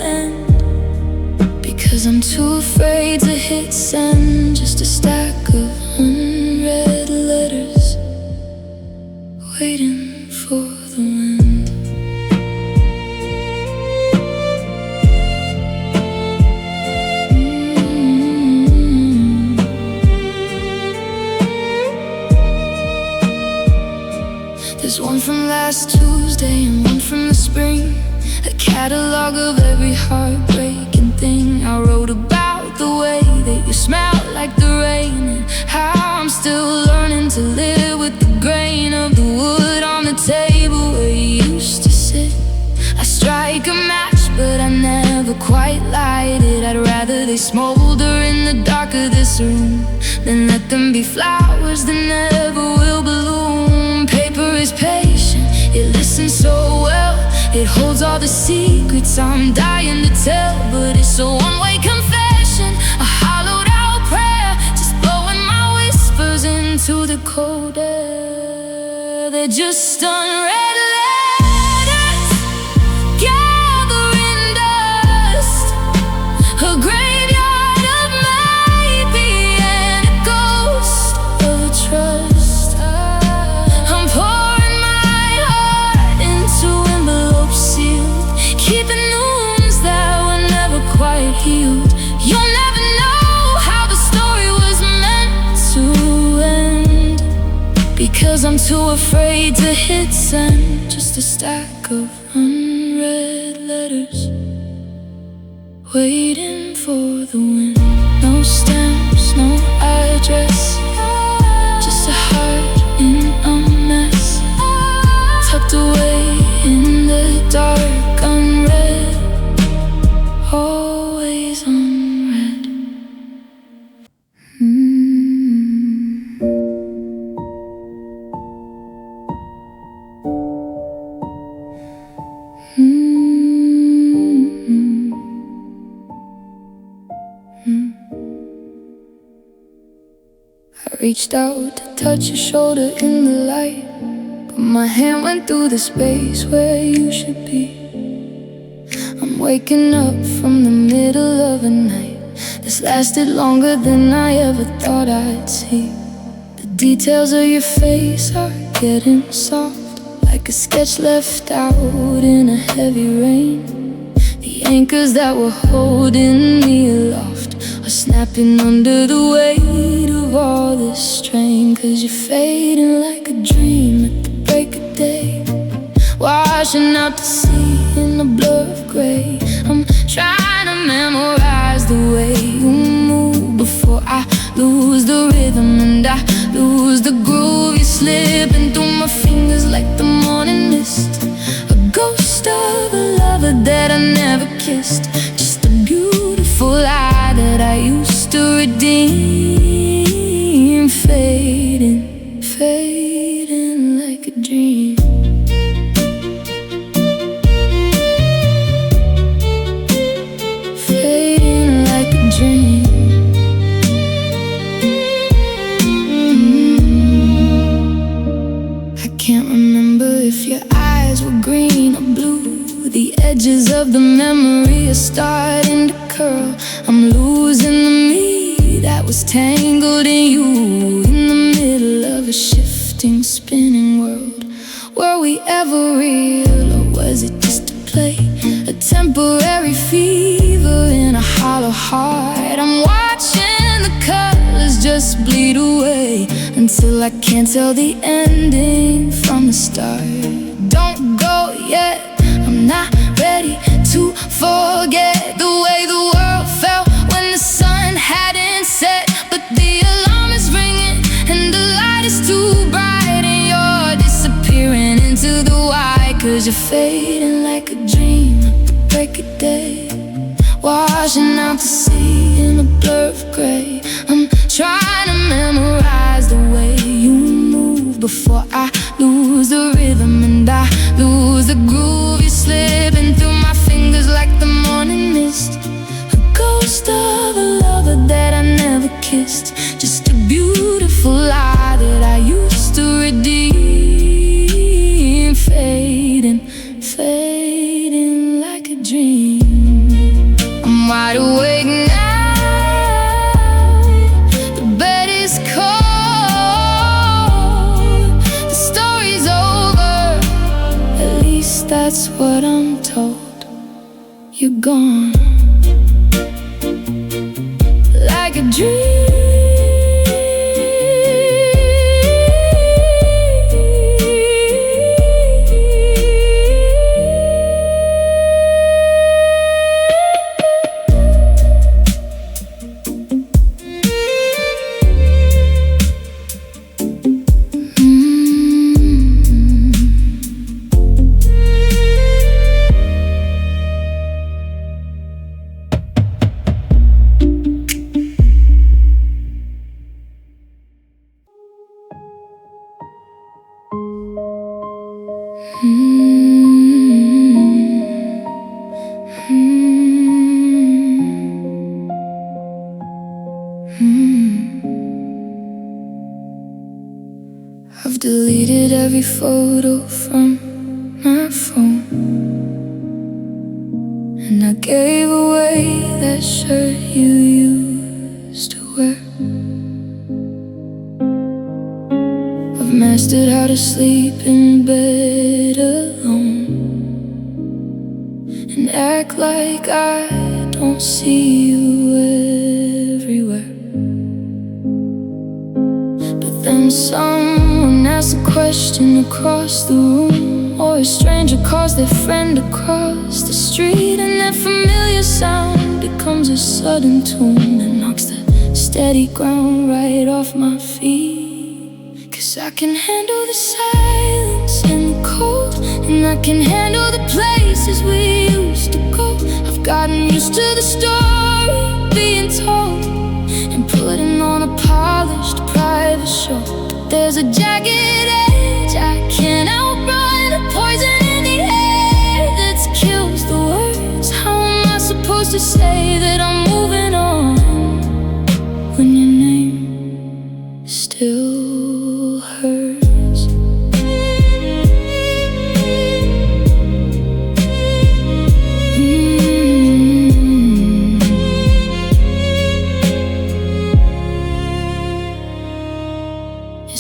end, because I'm too afraid to hit send. Just a stack of unread letters waiting for the wind. There's one from last Tuesday and one from the spring, a catalog of every heartbreaking thing I wrote about. The way that you smell like the rain, and how I'm still learning to live with the grain of the wood on the table where you used to sit. I strike a match, but I never quite light it. I'd rather they smolder in the dark of this room than let them be flowers that never will bloom. Paper is patient, it listens so well, it holds all the secrets I'm dying to tell. But it's a one-way confession, a hollowed out prayer, just blowing my whispers into the cold air. They're just unread letters gathering dust, a graveyard of maybe, and a ghost of a trust. I'm pouring my heart into envelopes sealed, keeping the wounds that were never quite healed. You'll never know how the story was meant to end, because I'm too afraid to hit send. Just a stack of unread letters waiting for the wind. No stamps, no address, just a heart in a mess, tucked away in the dark, unread, always unread. reached out to touch your shoulder in the light, but my hand went through the space where you should be. I'm waking up from the middle of a night that's lasted longer than I ever thought I'd see. The details of your face are getting soft, like a sketch left out in a heavy rain. The anchors that were holding me aloft are snapping under the weight of all this strain. 'Cause you're fading like a dream at the break of day, washing out to sea in a blur of gray. I'm trying to memorize the way you move before I lose the rhythm and I lose the groove. You're slipping through my fingers like the morning mist, a ghost of a lover that I never kissed, just a beautiful lie that I used to redeem. Fading, fading like a dream. Fading like a dream. I can't remember if your eyes were green or blue. The edges of the memory are starting to curl. I'm losing the me that was tangled in you, in the middle of a shifting, spinning world. Were we ever real, or was it just a play? A temporary fever in a hollow heart. I'm watching the colors just bleed away until I can't tell the ending from the start. Don't go yet, I'm not ready to forget the way the world felt when the sun hadn't set. But the alarm is ringing and the light is too bright, and you're disappearing into the white. 'Cause you're fading like a dream at the break of day, washing out to sea in a blur of gray. I'm trying to memorize the way you move before I lose the rhythm and I lose the groove. You're slipping through my fingers like the morning mist, a ghost of a lover that I never kissed, just a beautiful lie that I used to redeem. Fading, fading like a dream. I'm wide awake now, the bed is cold, the story's over, at least that's what I'm told. You're gone like a dream. I've deleted every photo from my phone, and I gave away that shirt you used to wear. I've mastered how to sleep in bed alone and act like I don't see you everywhere. But then someone asked a question across the room, or a stranger calls their friend across the street, and that familiar sound becomes a sudden tune that knocks the steady ground right off my feet. 'Cause I can handle the silence and the cold, and I can handle the places we used to go. I've gotten used to the story being told and putting on a polished private show. But there's a jagged edge I can't outrun, a poison in the air that kills the words. How am I supposed to say that I'm moving on when your name is still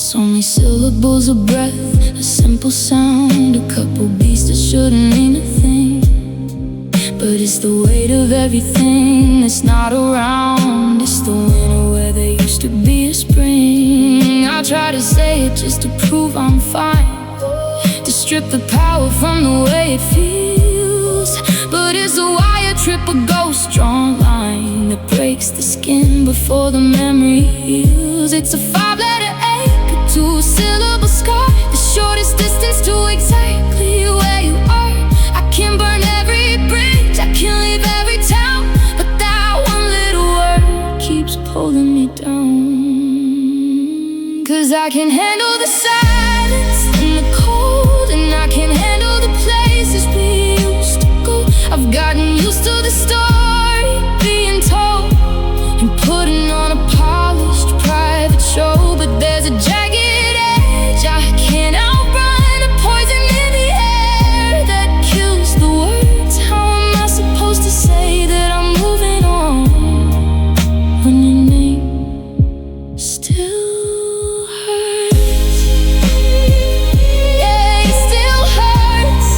It's only syllables of breath, a simple sound, a couple beats that shouldn't mean a thing. But it's the weight of everything that's not around. It's the winter where there used to be a spring. I try to say it just to prove I'm fine, to strip the power from the way it feels. But it's a wire trip, a ghost drawn line that breaks the skin before the memory heals. It's a five-letter ache, a two-syllable scar, the shortest distance to exactly where you are. I can burn every bridge, I can leave every town, but that one little word keeps pulling me down. 'Cause I can handle the silence and the cold, and I can handle the places we used to go. I've gotten used to the story being told and putting on a polished private show. But there's a jagged edge I can't outrun, a poison in the air that kills the words. How am I supposed to say that I'm moving on when your name still hurts? Yeah, it still hurts.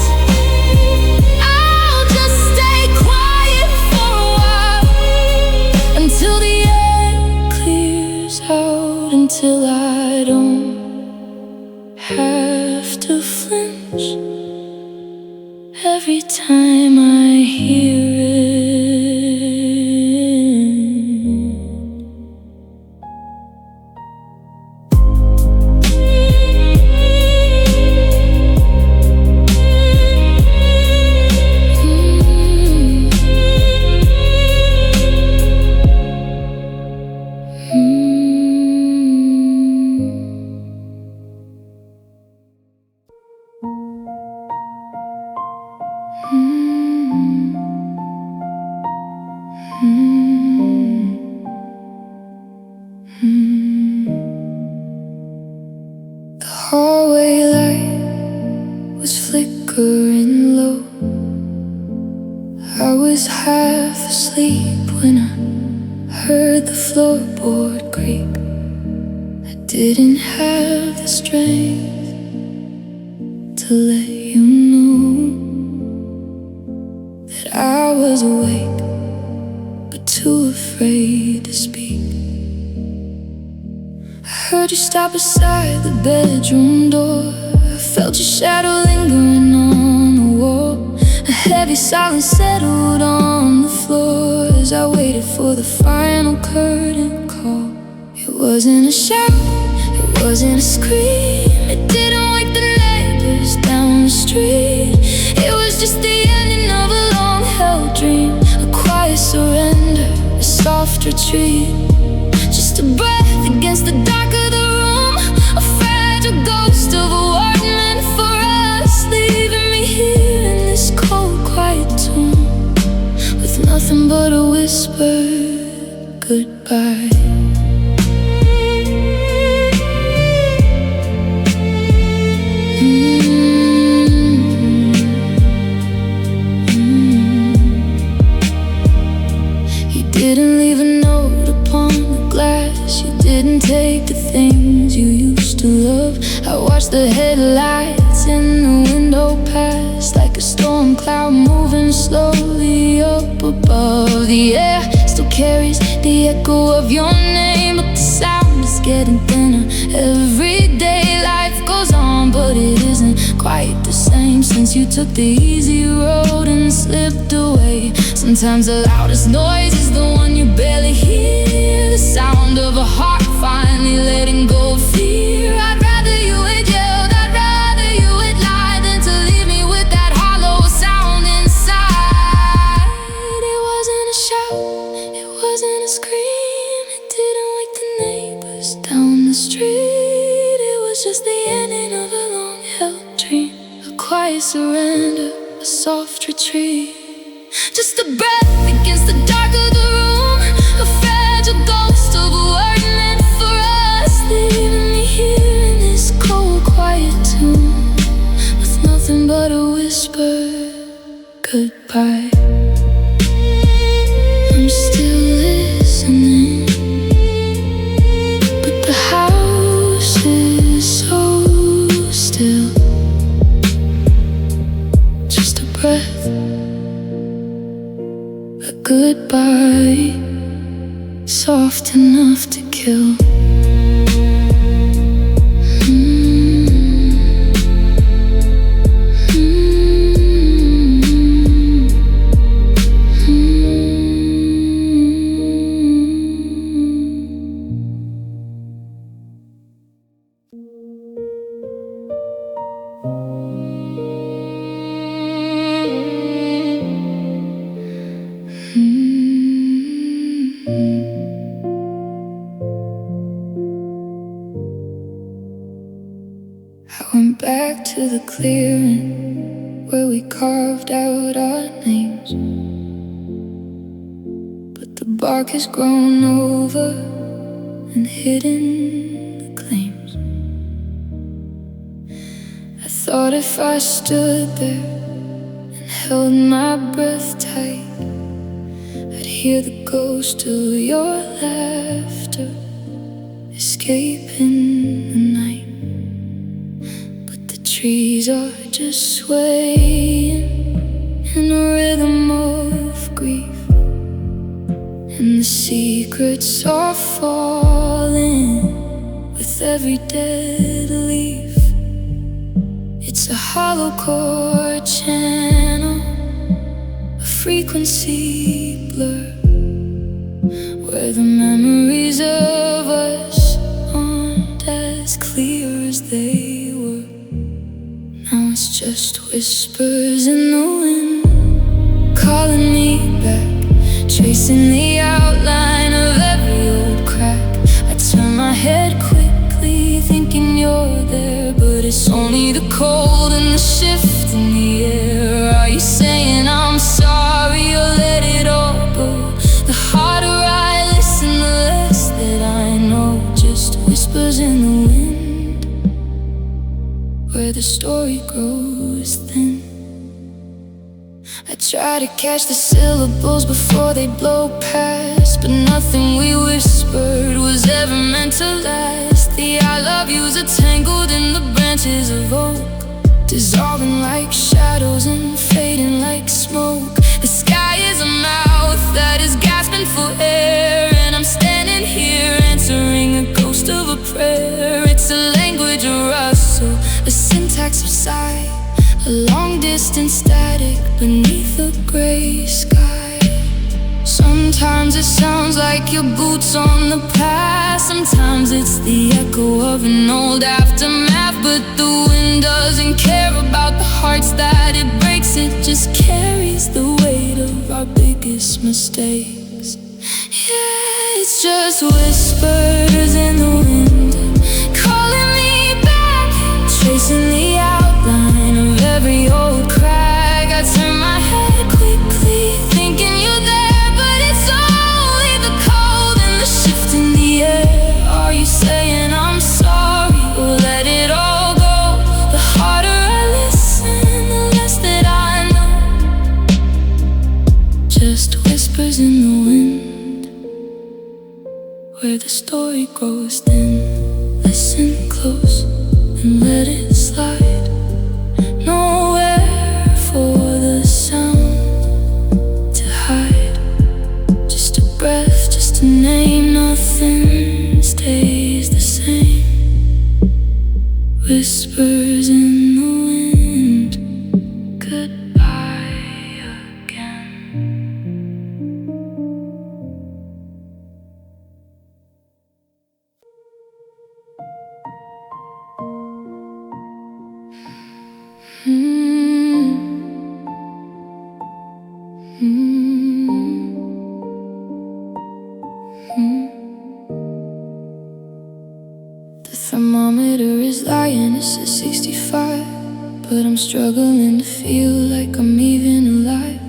I'll just stay quiet for a while until the air clears out, until I don't have to flinch every time I hear it. The hallway light was flickering low. I was half asleep when I heard the floorboard creak. I didn't have the strength to let you know that I was awake, but too afraid to speak. I heard you stop beside the bedroom door. I felt your shadow lingering on the wall. A heavy silence settled on the floor as I waited for the final curtain call. It wasn't a shout, it wasn't a scream, it didn't wake the neighbors down the street. It was just the ending of a long-held dream, a quiet surrender, a soft retreat. Just a breath against the dark of the room, a fragile ghost of a word meant for us, leaving me here in this cold, quiet tomb with nothing but a whispered goodbye. You didn't leave a note upon the glass, you didn't take the things you used to love. I watched the headlights in the window pass like a storm cloud moving slowly up above. The air still carries the echo of your name, but the sound is getting thinner. Every day life goes on, but it isn't quite the same since you took the easy road and slipped away. Sometimes the loudest noise is the one you barely hear, the sound of a heart finally letting go of fear. I'd rather you had yelled, I'd rather you had lied than to leave me with that hollow sound inside. It wasn't a shout, it wasn't a scream, it didn't wake the neighbors down the street. It was just the ending of a long-held dream, a quiet surrender, a soft retreat. Just a breath against the dark of the room, a fragile ghost of a word meant for us, leaving me here in this cold, quiet tomb with nothing but a whispered goodbye. I'm still listening, but the house is enough to kill. I went back to the clearing where we carved out our names, but the bark has grown over and hidden the claims. I thought if I stood there and held my breath tight, I'd hear the ghost of your laughter escaping the night. Trees are just swaying in a rhythm of grief, and the secrets are falling with every dead leaf. It's a hollow chord channel, a frequency blur, where the memories of us aren't as clear as they were. Now it's just whispers in the wind, calling me back, tracing the outline of every old crack. I turn my head quickly, thinking you're there, but it's only the cold and the shift in the air. Are you saying I'm sorry or let it all go? The harder I listen, the less that I know. Just whispers in the wind, where the story grows thin. I try to catch the syllables before they blow past, but nothing we whispered was ever meant to last. The I love yous are tangled in the branches of oak, dissolving like shadows and fading like smoke. The sky is a mouth that is gasping for air, and I'm standing here answering a ghost of a prayer. It's a language of rustle, a syntax of sigh, a long distance static beneath a gray sky. Sometimes it sounds like your boots on the past, sometimes it's the echo of an old aftermath. But the wind doesn't care about the hearts that it breaks, it just carries the weight of our biggest mistakes. Yeah, it's just whispers in the wind, calling me back, tracing the outline of every old crack. I turn my head quickly, thinking you're there, but it's only the cold and the shift in the air. Are you saying I'm sorry or let it all go? The harder I listen, the less that I know. Just whispers in the wind, where the story grows thin. Listen close and let it slide, nowhere for the sound to hide. Just a breath, just a name, nothing stays the same. Whispers in the wind, goodbye again. The thermometer is lying, it says 65, but I'm struggling to feel like I'm even alive.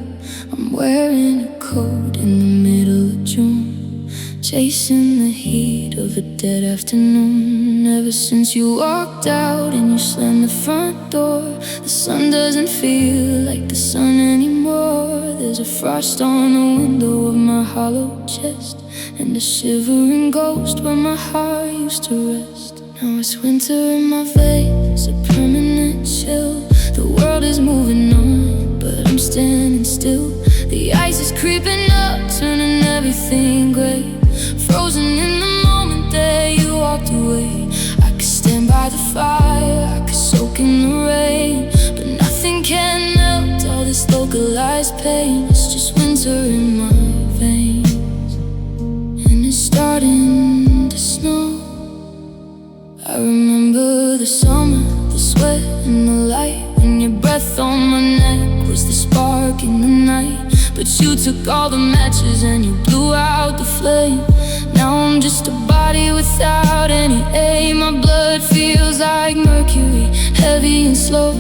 I'm wearing a coat in the middle of June, chasing the heat of a dead afternoon. Ever since you walked out and you slammed the front door, the sun doesn't feel like the sun anymore. There's a frost on the window of my hollow chest, and a shivering ghost where my heart used to rest. Now it's winter in my veins, a permanent chill. The world is moving on, but I'm standing still. The ice is creeping up, turning everything gray. frozen in the moment that you walked away. I could stand by the fire, I could soak in the rain, but nothing can melt all this localized pain. It's just winter in my veins, and it's starting to snow. I remember the summer, the sweat and the light, when your breath on my neck was the spark in the night. But you took all the matches and you blew out the flame. Now I'm just a body without any aim. My blood feels like mercury, heavy and slow,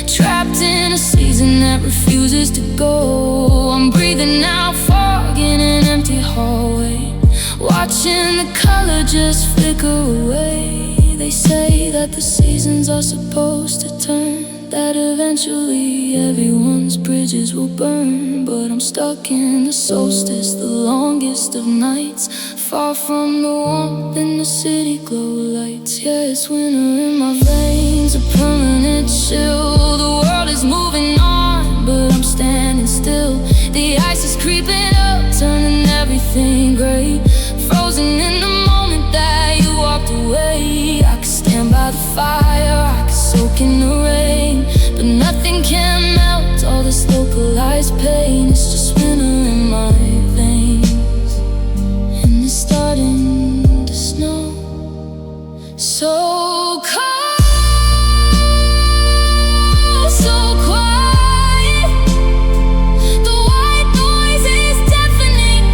trapped in a season that refuses to go. I'm breathing out fog in an empty hallway, watching the color just flicker away. They say that the seasons are supposed to turn, that eventually everyone's bridges will burn. But I'm stuck in the solstice, the longest of nights, far from the warmth in the city glow lights. Yeah, it's winter in my veins, a permanent chill. The world is moving on, but I'm standing still. The ice is creeping up, turning everything gray. Frozen in the moment that you walked away. I could stand by the fire, I could soak in the rain, but nothing can melt all this localized pain. It's just winter in my veins, and it's starting to snow. So cold, so quiet. The white noise is deafening.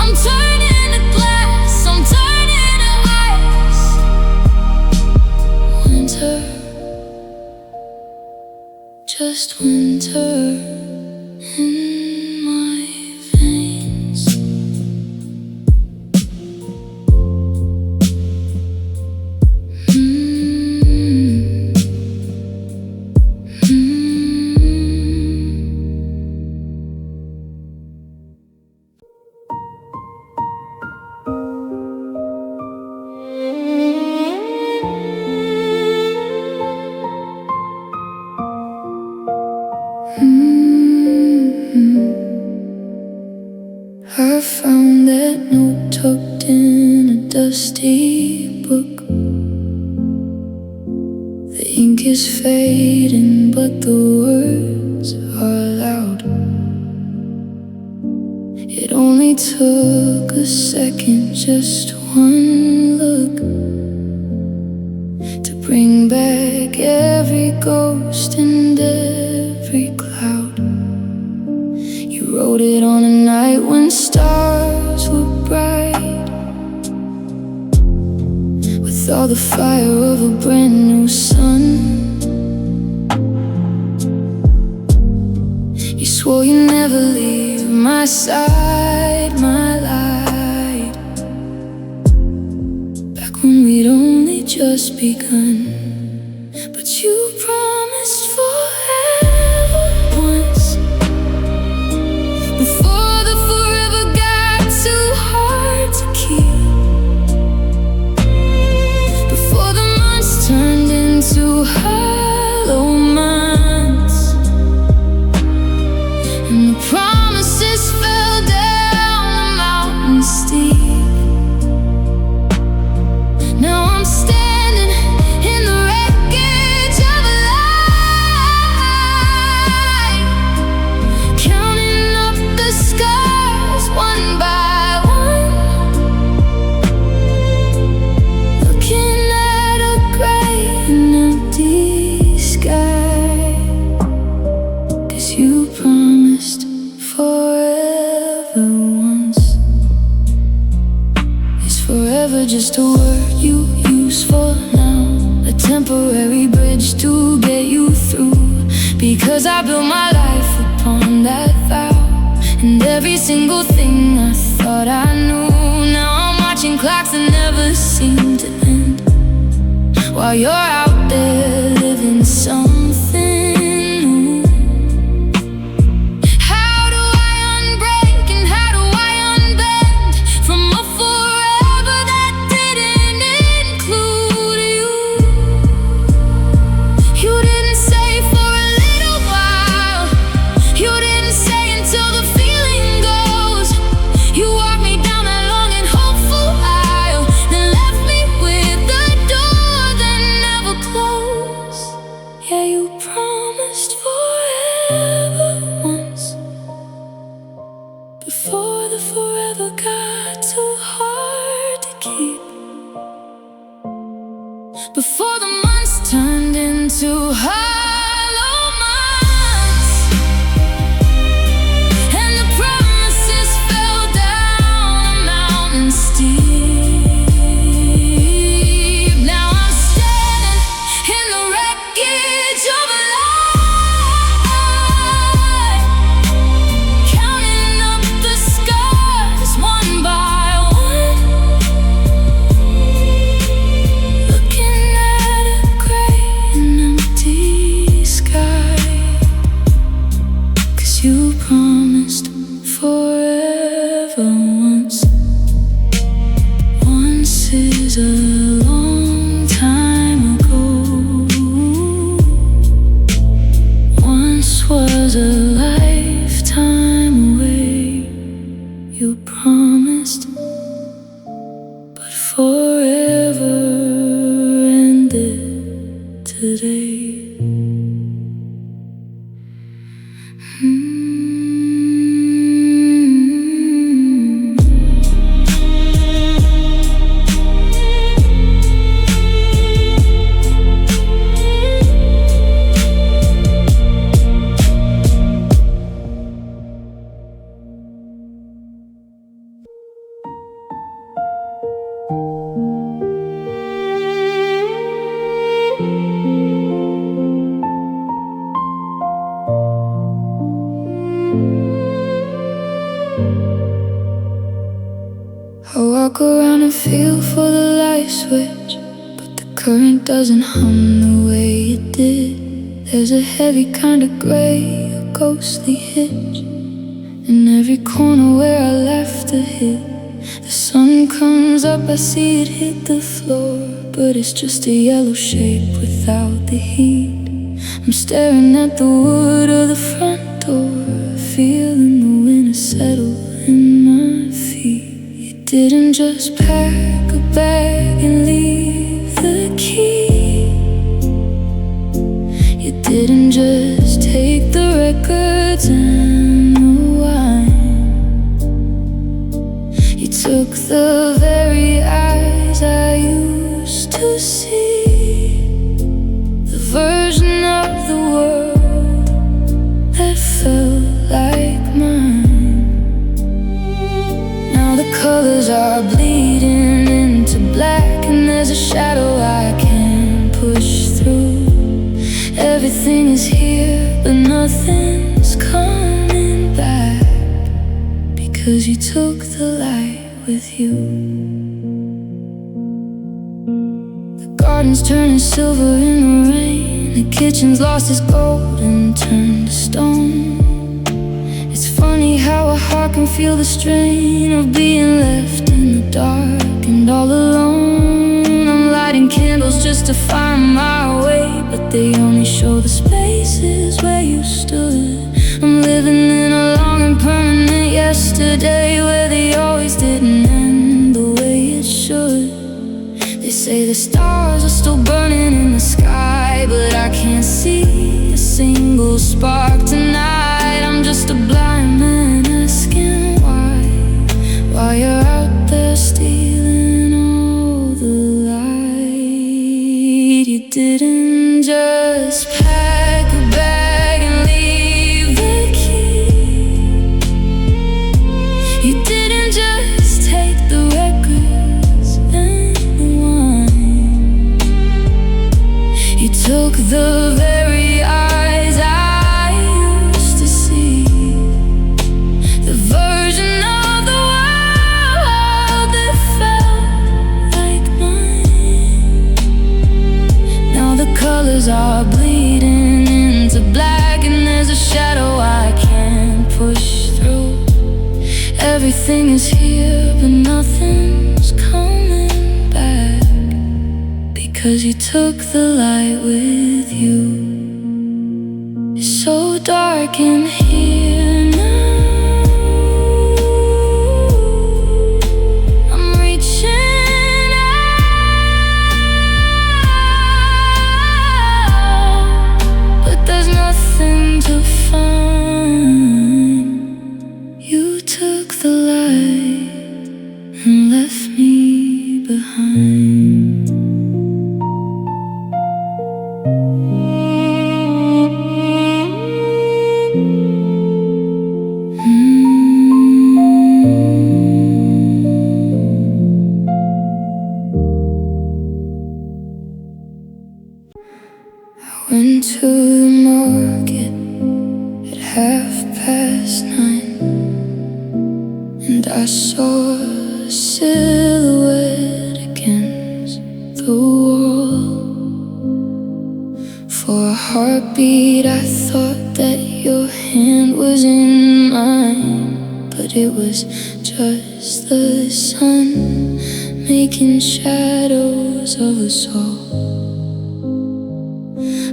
I'm turning to glass, I'm turning to ice. Winter, just winter in my veins. I found that note tucked in a dusty book. The ink is fading, but the words are loud. It only took a second, just one look, to bring back every ghost and every cloud. You wrote it on a night when stars were bright, with all the fire of a brand new sun. You swore you'd never leave my side, my light, back when we'd only just begun. But you promised forever once, before the forever got too hard to keep, before the months turned into hollow months, and the promises fell down the mountain steep. Now I'm standing in the wreckage of a life, counting up the scars one by one, looking at a gray and empty sky. 'Cause you promised forever once. Is forever just a word you use for now, a temporary bridge to get you through? Because I built my life upon that vow, and every single thing I thought I knew. Now I'm watching clocks that never seem to end, while you're out there living something new. How do I unbreak and how do I unbend from a forever that didn't include you? You didn't say for a little while, you didn't say until the feeling goes. You walked me down that long and hopeless before the months turned into hollow months, and the promises fell down a mountain steep. Now I'm standing in the wreckage of a life, counting up the scars one by one, looking at a gray and empty sky. 'Cause you promised forever once. Once is a long time ago. Once was a lifetime away. You promised, but forever ended today. I walk around and feel for the light switch, but the current doesn't hum the way it did. There's a heavy kind of gray, a ghostly hitch in every corner where I left a hit. The sun comes up, I see it hit the floor, but it's just a yellow shape without the heat. I'm staring at the wood of the front door, feeling the winter settle in my feet. You didn't just pack a bag and leave the key. You didn't just take the records and the wine. You took the very eyes I used to see, the version of the world that felt like mine. Now the colors are bleeding into black, and there's a shadow I can't push through. Everything is here, but nothing's coming back, because you took the light with you. The garden's turning silver in the rain, the kitchen's lost its gold and turned to stone. It's funny how a heart can feel the strain of being left in the dark and all alone. I'm lighting candles just to find my way, but they only show the spaces where you stood. I'm living in a long and permanent yesterday where they always didn't end the way it should. They say the stars are still burning in the sky, but I can't see a single spark tonight. I'm just a blind man asking why you're out there stealing all the light. You didn't just pack a bag and leave the key. You didn't just take the records and the wine. You took the very eyes I used to see, the version of the world that felt like mine. Now the colors are bleeding into black, and there's a shadow I can't push through. Everything is here, but nothing's coming back, because you took the light with you. It's so dark in here now. I'm reaching out, but there's nothing to find. You took the light and left me behind. to the market at 9:30, and I saw a silhouette against the wall. For a heartbeat I thought that your hand was in mine, but it was just the sun making shadows of us all.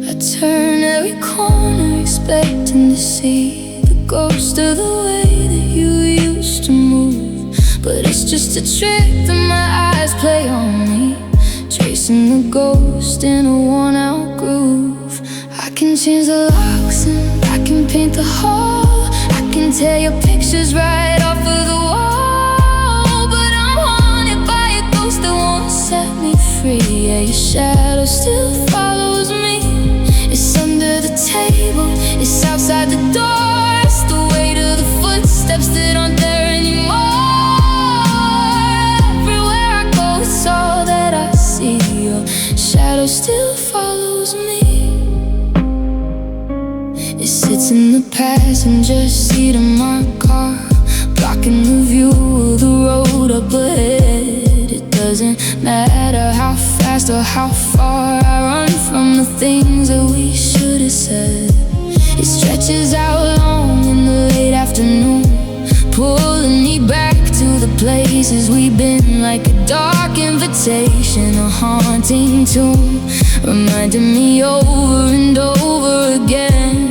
I turn every corner expecting to see the ghost of the way that you used to move, but it's just a trick that my eyes play on me, tracing the ghost in a worn-out groove. I can change the locks and I can paint the hall, I can tear your pictures right off of the wall, but I'm haunted by a ghost that won't set me free. Yeah, your shadow still follows me. It's under the table, it's outside the door, it's the weight of the footsteps that aren't there anymore. Everywhere I go, it's all that I see. Your shadow still follows me. It sits in the passenger seat of my car, blocking the view of the road up ahead. It doesn't matter how fast or how far I run from the things that we should have said. It stretches out long in the late afternoon, pulling me back to the places we've been, like a dark invitation, a haunting tune, reminding me over and over again